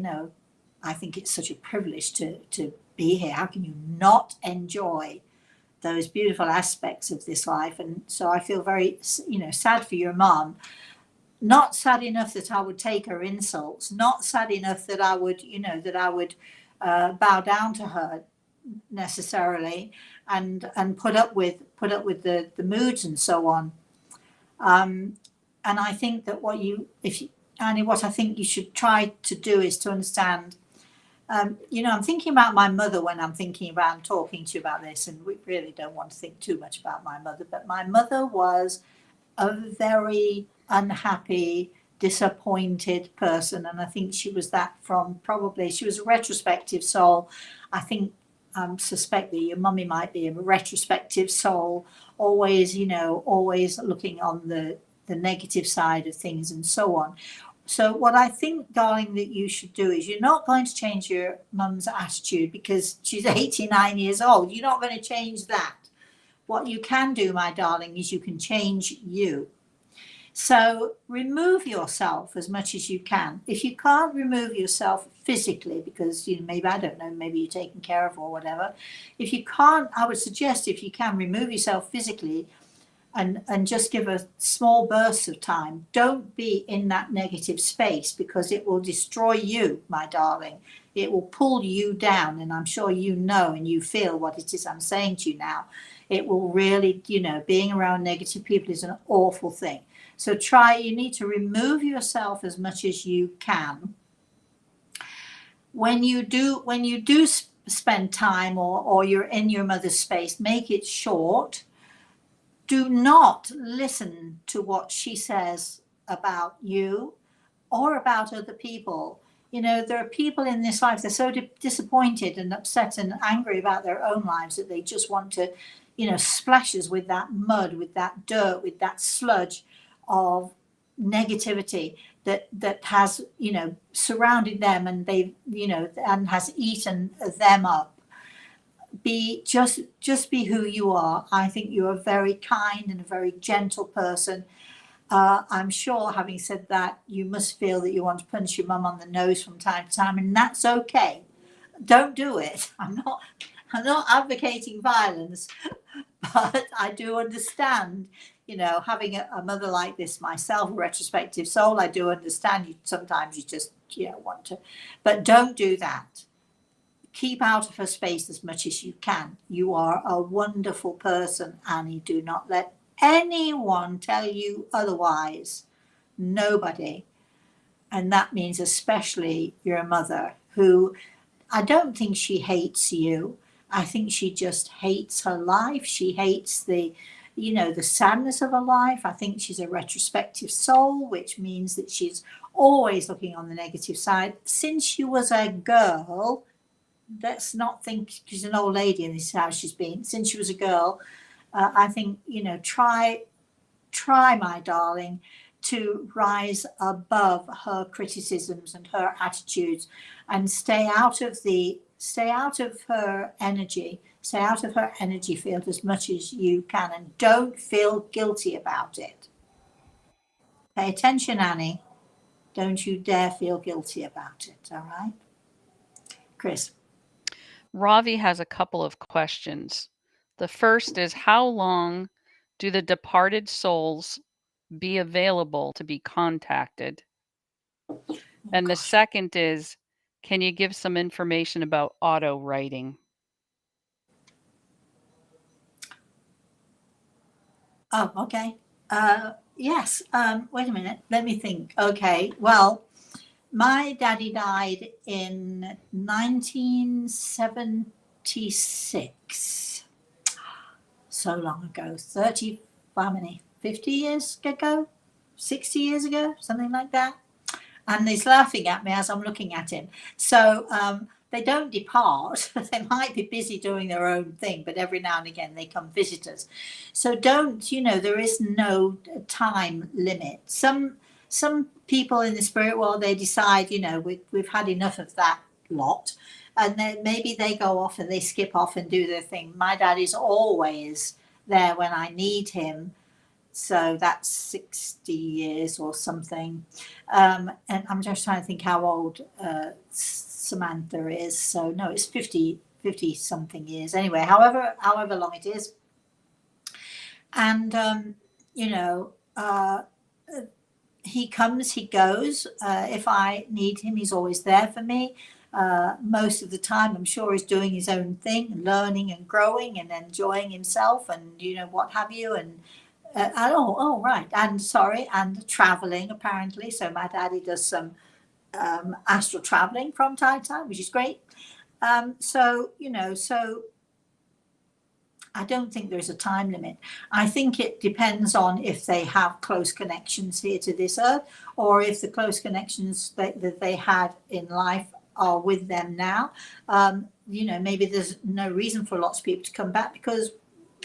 I think it's such a privilege to be here. How can you not enjoy those beautiful aspects of this life? And so I feel very, sad for your mom. Not sad enough that I would take her insults. Not sad enough that I would, bow down to her necessarily, and put up with the moods and so on. And I think that Annie, what I think you should try to do is to understand. I'm thinking about my mother when I'm talking to you about this, and we really don't want to think too much about my mother. But my mother was a very unhappy, disappointed person, and I think she was that she was a retrospective soul. I think suspect that your mummy might be a retrospective soul, always looking on the negative side of things and so on. So what I think, darling, that you should do is you're not going to change your mum's attitude because she's 89 years old. You're not going to change that. What you can do, my darling, is you can change you. So remove yourself as much as you can. If you can't remove yourself physically, because maybe, I don't know, maybe you're taken care of or whatever. If you can't, I would suggest, if you can, remove yourself physically and just give a small burst of time. Don't be in that negative space because it will destroy you, my darling. It will pull you down, and I'm sure you know and you feel what it is I'm saying to you now. It will really, being around negative people is an awful thing. So you need to remove yourself as much as you can. When you do spend time or you're in your mother's space, make it short. Do not listen to what she says about you or about other people. There are people in this life, they're so disappointed and upset and angry about their own lives that they just want to, splash us with that mud, with that dirt, with that sludge of negativity that has, surrounded them, and they've, and has eaten them up. Just be who you are. I think you're a very kind and a very gentle person. I'm sure, having said that, you must feel that you want to punch your mum on the nose from time to time, and that's okay. Don't do it. I'm not advocating violence, but I do understand, having a mother like this myself, a retrospective soul, I do understand you sometimes you just want to, but don't do that. Keep out of her space as much as you can. You are a wonderful person, Annie. Do not let anyone tell you otherwise. Nobody. And that means especially your mother, who I don't think she hates you. I think she just hates her life. She hates the sadness of her life. I think she's a retrospective soul, which means that she's always looking on the negative side. Since she was a girl, let's not think she's an old lady in this house. She's been since she was a girl. I think try, my darling, to rise above her criticisms and her attitudes, and stay out of her energy. Stay out of her energy field as much as you can, and don't feel guilty about it. Pay attention, Annie. Don't you dare feel guilty about it. All right, Chris. Ravi has a couple of questions. The first is, how long do the departed souls be available to be contacted? And the second is, can you give some information about auto writing? Oh, okay. Yes. Wait a minute. Let me think. Okay. Well, my daddy died in 1976. So long ago. 30, how many? 50 years ago? 60 years ago? Something like that. And he's laughing at me as I'm looking at him. So they don't depart. They might be busy doing their own thing, but every now and again they come visit us. So there is no time limit. Some people in the spirit world, they decide, we've had enough of that lot. And then maybe they go off and they skip off and do their thing. My dad is always there when I need him. So that's 60 years or something. And I'm just trying to think how old Samantha is. So no, it's 50 something years. Anyway, however long it is. And, he comes, he goes. If I need him, he's always there for me. Most of the time, I'm sure he's doing his own thing, learning and growing and enjoying himself and, what have you. And right. And traveling apparently. So my daddy does some astral traveling from time to time, which is great. So I don't think there's a time limit. I think it depends on if they have close connections here to this earth, or if the close connections that they had in life are with them now. Maybe there's no reason for lots of people to come back because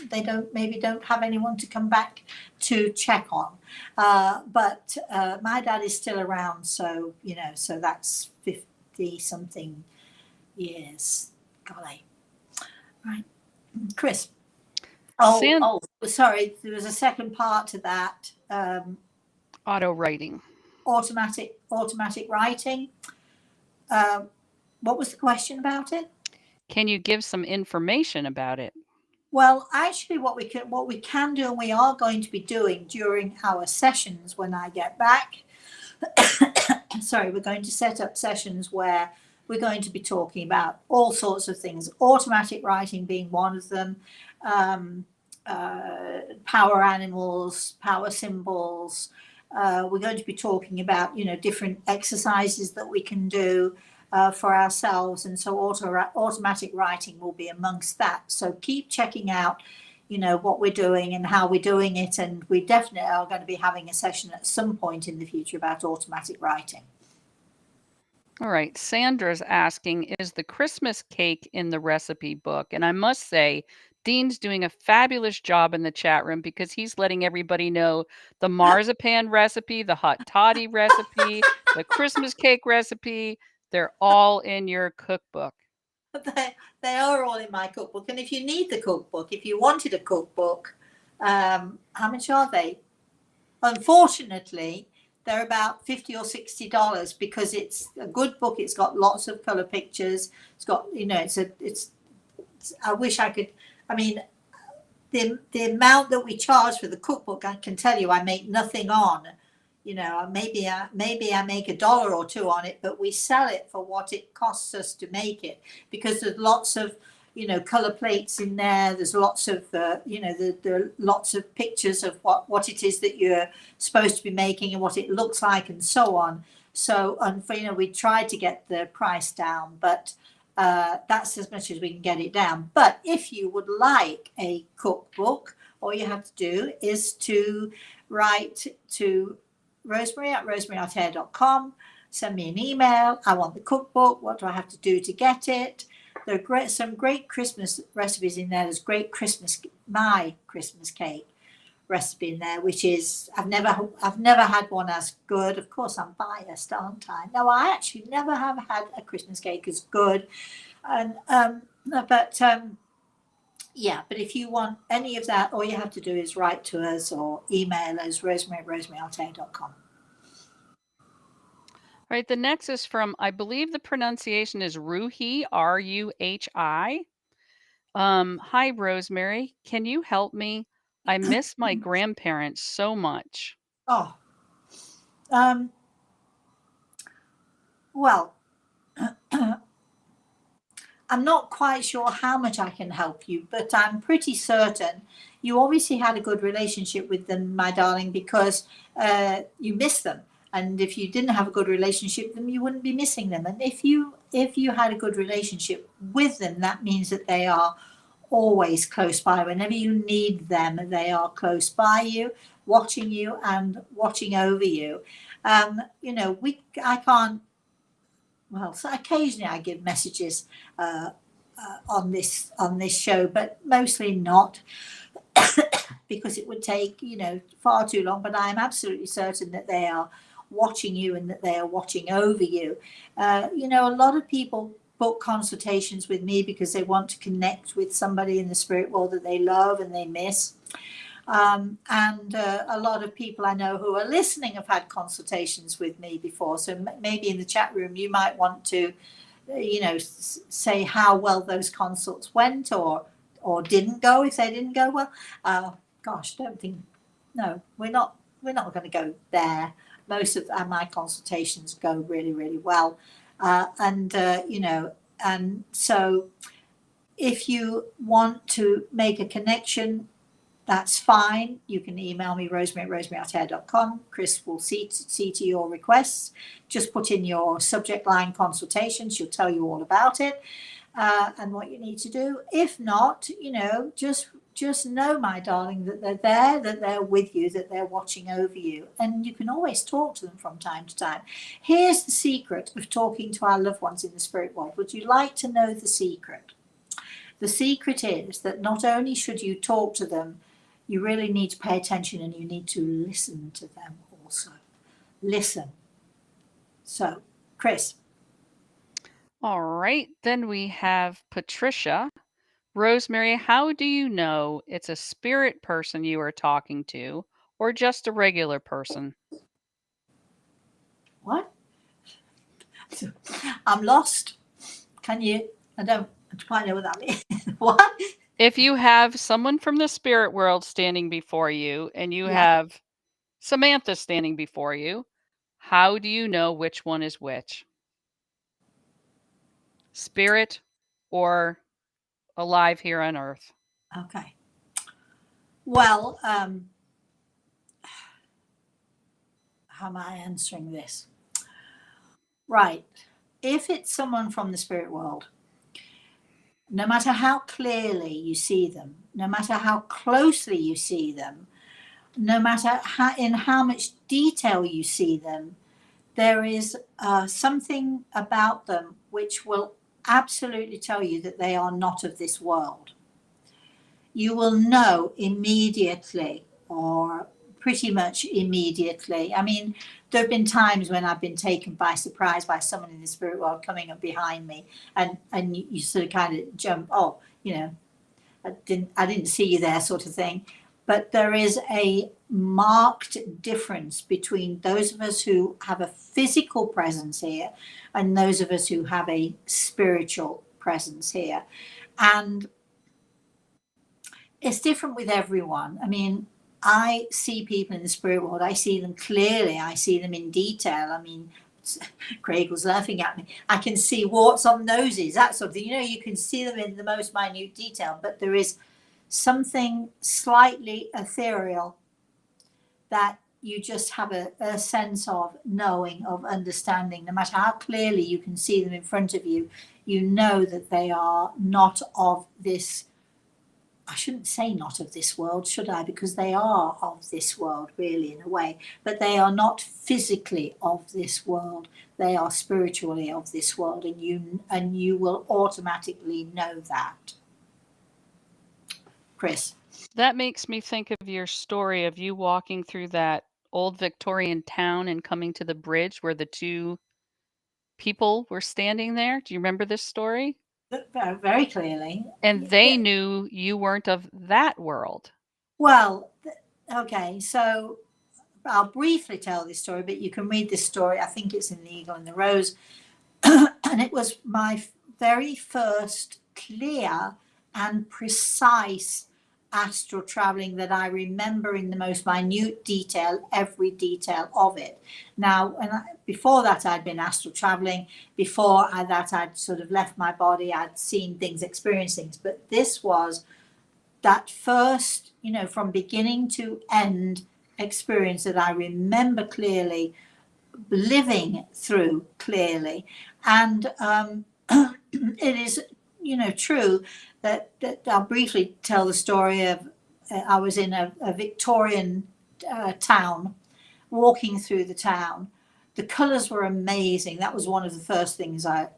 they don't have anyone to come back to check on. But my dad is still around, so so that's 50 something years. Golly, right, Chris. Oh, sorry. There was a second part to that. Auto writing. Automatic writing. What was the question about it? Can you give some information about it? Well, actually, what we can do, and we are going to be doing during our sessions when I get back. Sorry, we're going to set up sessions where we're going to be talking about all sorts of things. Automatic writing being one of them. Power animals, power symbols. We're going to be talking about different exercises that we can do for ourselves, and so automatic writing will be amongst that. So keep checking out what we're doing and how we're doing it, and we definitely are going to be having a session at some point in the future about automatic writing. All right, Sandra's asking, is the Christmas cake in the recipe book? And I must say, Dean's doing a fabulous job in the chat room because he's letting everybody know the marzipan recipe, the hot toddy recipe, the Christmas cake recipe, they're all in your cookbook. They are all in my cookbook, and if you need the cookbook, if you wanted a cookbook, how much are they? Unfortunately, they're about $50 or $60 because it's a good book. It's got lots of color pictures. It's got it's I wish I could. I mean, the amount that we charge for the cookbook, I can tell you, I make nothing on. Maybe I make $1 or $2 on it, but we sell it for what it costs us to make it, because there's lots of color plates in there. There's lots of there are lots of pictures of what it is that you're supposed to be making and what it looks like and so on. So we tried to get the price down, but that's as much as we can get it down. But if you would like a cookbook, all you have to do is to write to Rosemary@rosemaryaltea.com. Send me an email. I want the cookbook. What do I have to do to get it? There are some great Christmas recipes in there. There's great my Christmas cake recipe in there, which is I've never had one as good. Of course, I'm biased, aren't I? No, I actually never have had a Christmas cake as good. And but if you want any of that, all you have to do is write to us or email us, Rosemary@rosemaryaltea.com. All right, the next is from, I believe the pronunciation is Ruhi, Ruhi. Hi, Rosemary. Can you help me? I miss my grandparents so much. Oh, well, I'm not quite sure how much I can help you, but I'm pretty certain you obviously had a good relationship with them, my darling, because you miss them. And if you didn't have a good relationship with them, you wouldn't be missing them. And if you had a good relationship with them, that means that they are always close by. Whenever you need them, they are close by you, watching you and watching over you. I can't. Well, so occasionally I give messages on this show, but mostly not, because it would take far too long. But I am absolutely certain that they are watching you and that they are watching over you. A lot of people book consultations with me because they want to connect with somebody in the spirit world that they love and they miss. And a lot of people I know who are listening have had consultations with me before. So maybe in the chat room you might want to, say how well those consults went or didn't go, if they didn't go well. No, we're not going to go there. Most of my consultations go really, really well. And so if you want to make a connection, that's fine. You can email me, Rosemary@rosemaryaltea.com. Chris will see to your requests. Just put in your subject line consultation. She'll tell you all about it and what you need to do. If not, just know, my darling, that they're there, that they're with you, that they're watching over you. And you can always talk to them from time to time. Here's the secret of talking to our loved ones in the spirit world. Would you like to know the secret? The secret is that not only should you talk to them, you really need to pay attention and you need to listen to them also. Listen. So, Chris. All right. Then we have Patricia. Rosemary, how do you know it's a spirit person you are talking to or just a regular person? What? I'm lost. Can you? I don't quite know what that means. What? If you have someone from the spirit world standing before you and you Yeah. have Samantha standing before you, how do you know which one is which? Spirit or alive here on earth? Okay. Well, how am I answering this? Right. If it's someone from the spirit world, no matter how clearly you see them, no matter how closely you see them, no matter in how much detail you see them, there is something about them which will absolutely tell you that they are not of this world. You will know immediately, or pretty much immediately. I mean, there have been times when I've been taken by surprise by someone in the spirit world coming up behind me, and you sort of kind of jump, oh, I didn't see you there, sort of thing. But there is a marked difference between those of us who have a physical presence here and those of us who have a spiritual presence here. And it's different with everyone. I mean, I see people in the spirit world, I see them clearly, I see them in detail. I mean, Craig was laughing at me. I can see warts on noses, that sort of thing. You can see them in the most minute detail, but there is something slightly ethereal that you just have a sense of knowing, of understanding. No matter how clearly you can see them in front of you, you know that they are not of this. I shouldn't say not of this world, should I? Because they are of this world, really, in a way. But they are not physically of this world. They are spiritually of this world, and you will automatically know that. Chris. That makes me think of your story of you walking through that old Victorian town and coming to the bridge where the two people were standing there. Do you remember this story? Very clearly. And they knew you weren't of that world. Well, okay, so I'll briefly tell this story, but you can read this story. I think it's in The Eagle and the Rose. And it was my very first clear and precise astral traveling that I remember in the most minute detail, every detail of it. Now, before that, I'd been astral traveling. Before that, I'd sort of left my body. I'd seen things, experienced things. But this was that first, from beginning to end experience that I remember clearly, living through clearly. And it is, true that I'll briefly tell the story of I was in a Victorian town, walking through the town. The colours were amazing. That was one of the first things that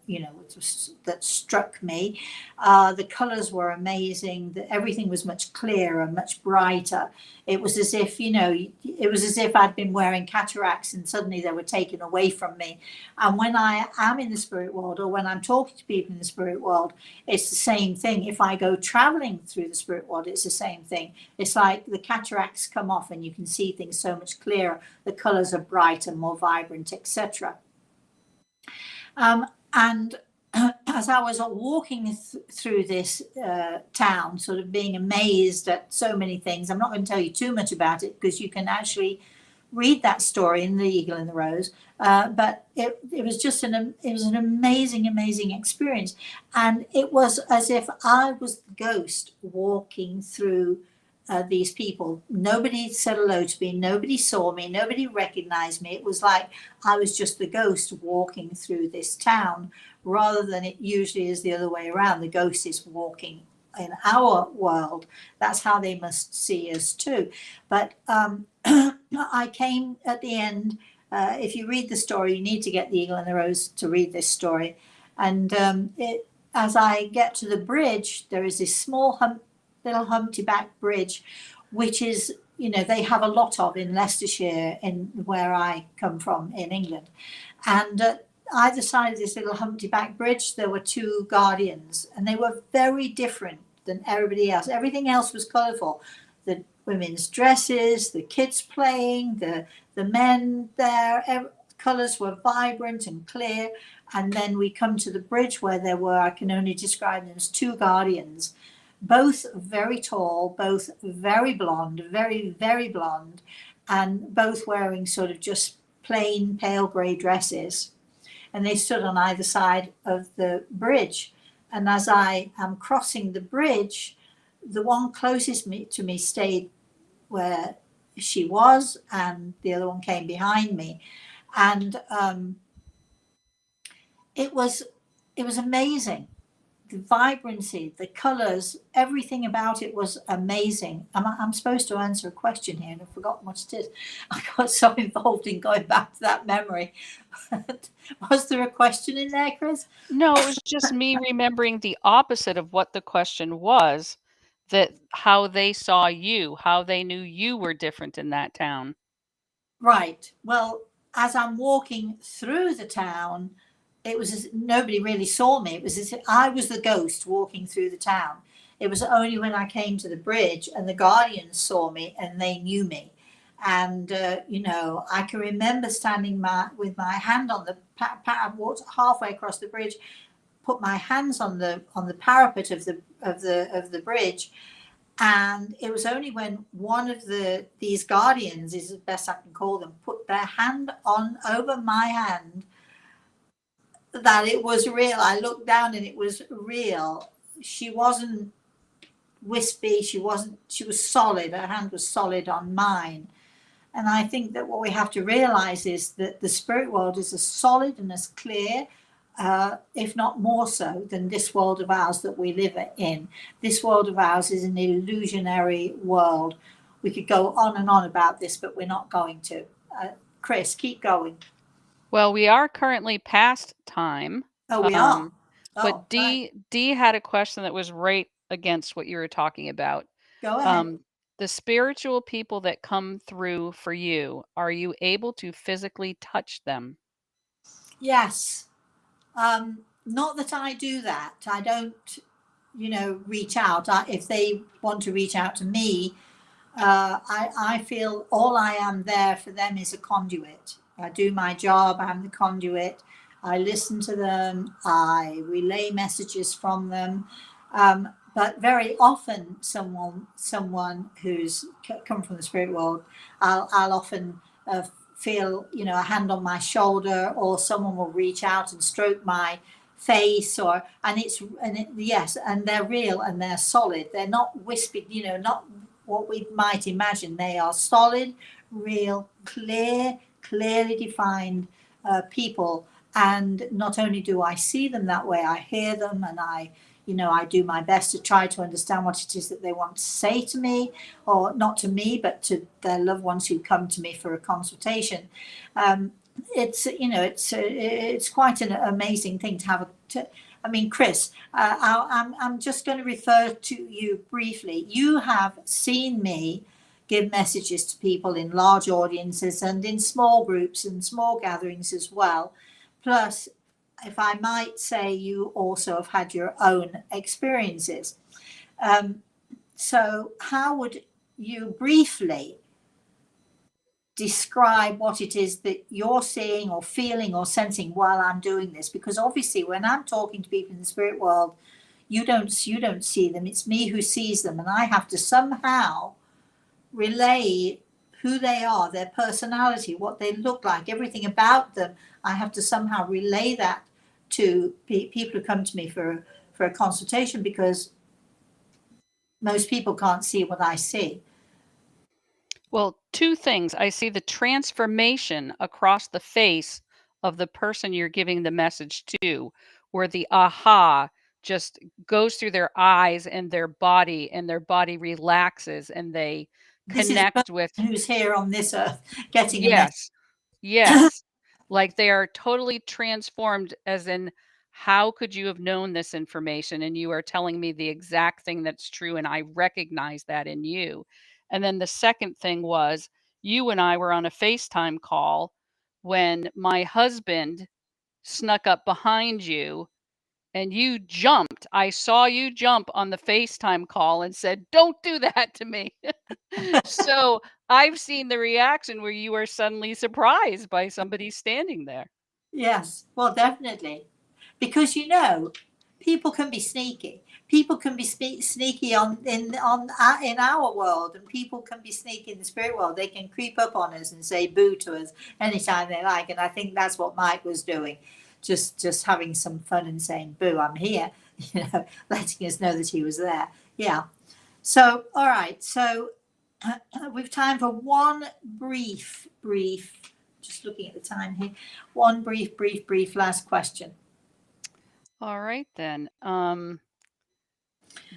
struck me. The colours were amazing. Everything was much clearer, much brighter. It was as if, I'd been wearing cataracts and suddenly they were taken away from me. And when I am in the spirit world, or when I'm talking to people in the spirit world, it's the same thing. If I go traveling through the spirit world, it's the same thing. It's like the cataracts come off and you can see things so much clearer. The colors are brighter, more vibrant, etc. And as I was walking through this town, sort of being amazed at so many things, I'm not going to tell you too much about it because you can actually read that story in The Eagle and the Rose. But it was just an amazing experience. And it was as if I was the ghost walking through these people. Nobody said hello to me. Nobody saw me. Nobody recognized me. It was like I was just the ghost walking through this town, rather than it usually is the other way around. The ghost is walking in our world. That's how they must see us too. But I came at the end. If you read the story, you need to get The Eagle and the Rose to read this story. And as I get to the bridge, there is this small little Humpty Back bridge, which is, you know, they have a lot of in Leicestershire, in where I come from in England. And either side of this little Humpty Back bridge, there were two guardians, and they were very different than everybody else. Everything else was colourful. The women's dresses, the kids playing, the men there, colours were vibrant and clear. And then we come to the bridge where there were, I can only describe them as two guardians, both very tall, both very blonde, very, very blonde, and both wearing sort of just plain pale grey dresses. And they stood on either side of the bridge. And as I am crossing the bridge, the one closest to me stayed where she was, and the other one came behind me. And it was amazing. The vibrancy, the colors, everything about it was amazing. I'm supposed to answer a question here, and I've forgotten what it is. I got so involved in going back to that memory. Was there a question in there, Chris? No, it was just me remembering the opposite of what the question was, that how they saw you, how they knew you were different in that town. Right. Well, as I'm walking through the town, it was as nobody really saw me. It was as if I was the ghost walking through the town. It was only when I came to the bridge and the guardians saw me and they knew me. And you know, I can remember standing with my hand on the walked halfway across the bridge, put my hands on the parapet of the bridge, and it was only when one of these guardians, is the best I can call them, put their hand on over my hand that it was real. I looked down and it was real. She wasn't wispy. She was solid. Her hand was solid on mine. And I think that what we have to realize is that the spirit world is as solid and as clear, if not more so, than this world of ours that we live in. This world of ours is an illusionary world. We could go on and on about this, but we're not going to. Chris, keep going. Well, we are currently past time. Oh, we are. But Oh, right. D had a question that was right against what you were talking about. Go ahead. Um, the spiritual people that come through for you, are you able to physically touch them? Yes. Not that I do that. I don't, you know, reach out. If they want to reach out to me, I feel all I am there for them is a conduit. I do my job, I'm the conduit. I listen to them, I relay messages from them. But very often, someone who's come from the spirit world, I'll often feel, you know, a hand on my shoulder, or someone will reach out and stroke my face, or yes, and they're real and they're solid. They're not wispy, you know, not what we might imagine. They are solid, real, clearly defined people. And not only do I see them that way, I hear them, and you know, I do my best to try to understand what it is that they want to say to me, or not to me, but to their loved ones who come to me for a consultation. It's, you know, it's quite an amazing thing to have. I mean, Chris, I'm just going to refer to you briefly. You have seen me give messages to people in large audiences and in small groups and small gatherings as well. Plus, if I might say, you also have had your own experiences. So, how would you briefly describe what it is that you're seeing or feeling or sensing while I'm doing this? Because obviously, when I'm talking to people in the spirit world, you don't see them. It's me who sees them, and I have to somehow relay who they are, their personality, what they look like, everything about them. I have to somehow relay that to people who come to me for a consultation, because most people can't see what I see. Well, two things. I see the transformation across the face of the person you're giving the message to, where the aha just goes through their eyes and their body relaxes, and they This is a connect with, person who's here on this earth getting a message. yes, yes. Like they are totally transformed, as in How could you have known this information? And you are telling me the exact thing that's true, and I recognize that in you. And then the second thing was, you and I were on a FaceTime call when my husband snuck up behind you and you jumped. I saw you jump on the FaceTime call and said, "Don't do that to me." So I've seen the reaction where you are suddenly surprised by somebody standing there. Yes, well, definitely. Because people can be sneaky. People can be sneaky in our world, and people can be sneaky in the spirit world. They can creep up on us and say boo to us anytime they like. And I think that's what Mike was doing, just having some fun and saying boo, I'm here, letting us know that he was there. Yeah. So all right. So we've time for one brief. Just looking at the time here. One brief last question. All right then.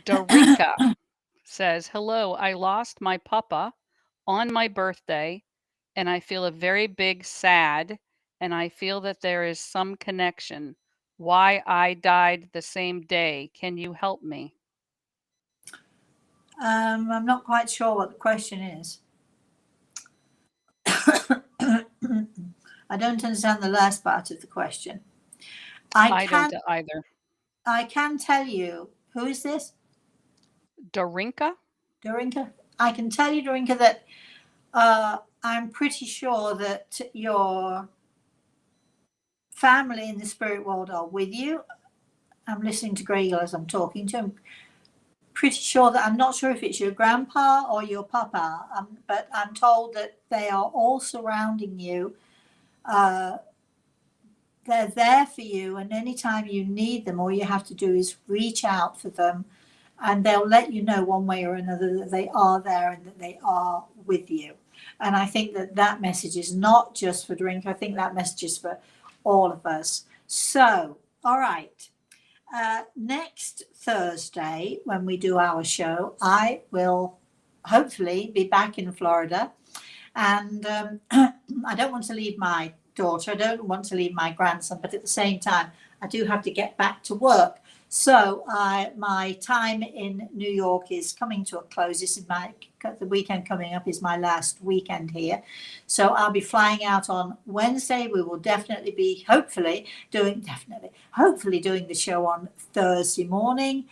Darinka says, "Hello, I lost my papa on my birthday and I feel a very big sad and I feel that there is some connection. Why I died the same day. Can you help me?" I'm not quite sure what the question is. I don't understand the last part of the question. I don't either. I can tell you, who is this? Darinka? Dorinka? I can tell you, Dorinka, that I'm pretty sure that your family in the spirit world are with you. I'm listening to Greg as I'm talking to him. Pretty sure that I'm not sure if it's your grandpa or your papa, but I'm told that they are all surrounding you. They're there for you, and anytime you need them, all you have to do is reach out for them, and they'll let you know one way or another that they are there and that they are with you. And I think that message is not just for Drink. I think that message is for all of us. So, all right. Next Thursday, when we do our show, I will hopefully be back in Florida. And I don't want to leave my daughter, I don't want to leave my grandson, but at the same time, I do have to get back to work. So my time in New York is coming to a close. This is the weekend coming up is my last weekend here. So I'll be flying out on Wednesday. We will definitely be hopefully doing the show on Thursday morning.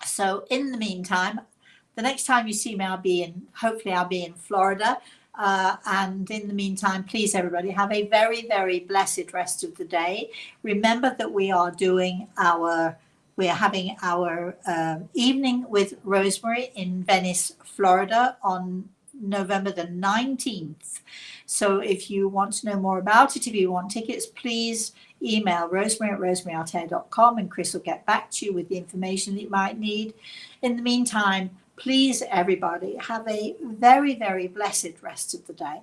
So in the meantime, the next time you see me, hopefully I'll be in Florida. And in the meantime, please, everybody, have a very, very blessed rest of the day. Remember that we are having our evening with Rosemary in Venice, Florida on November the 19th. So if you want to know more about it, if you want tickets, please email rosemary@rosemaryaltea.com and Chris will get back to you with the information that you might need. In the meantime, please, everybody, have a very, very blessed rest of the day.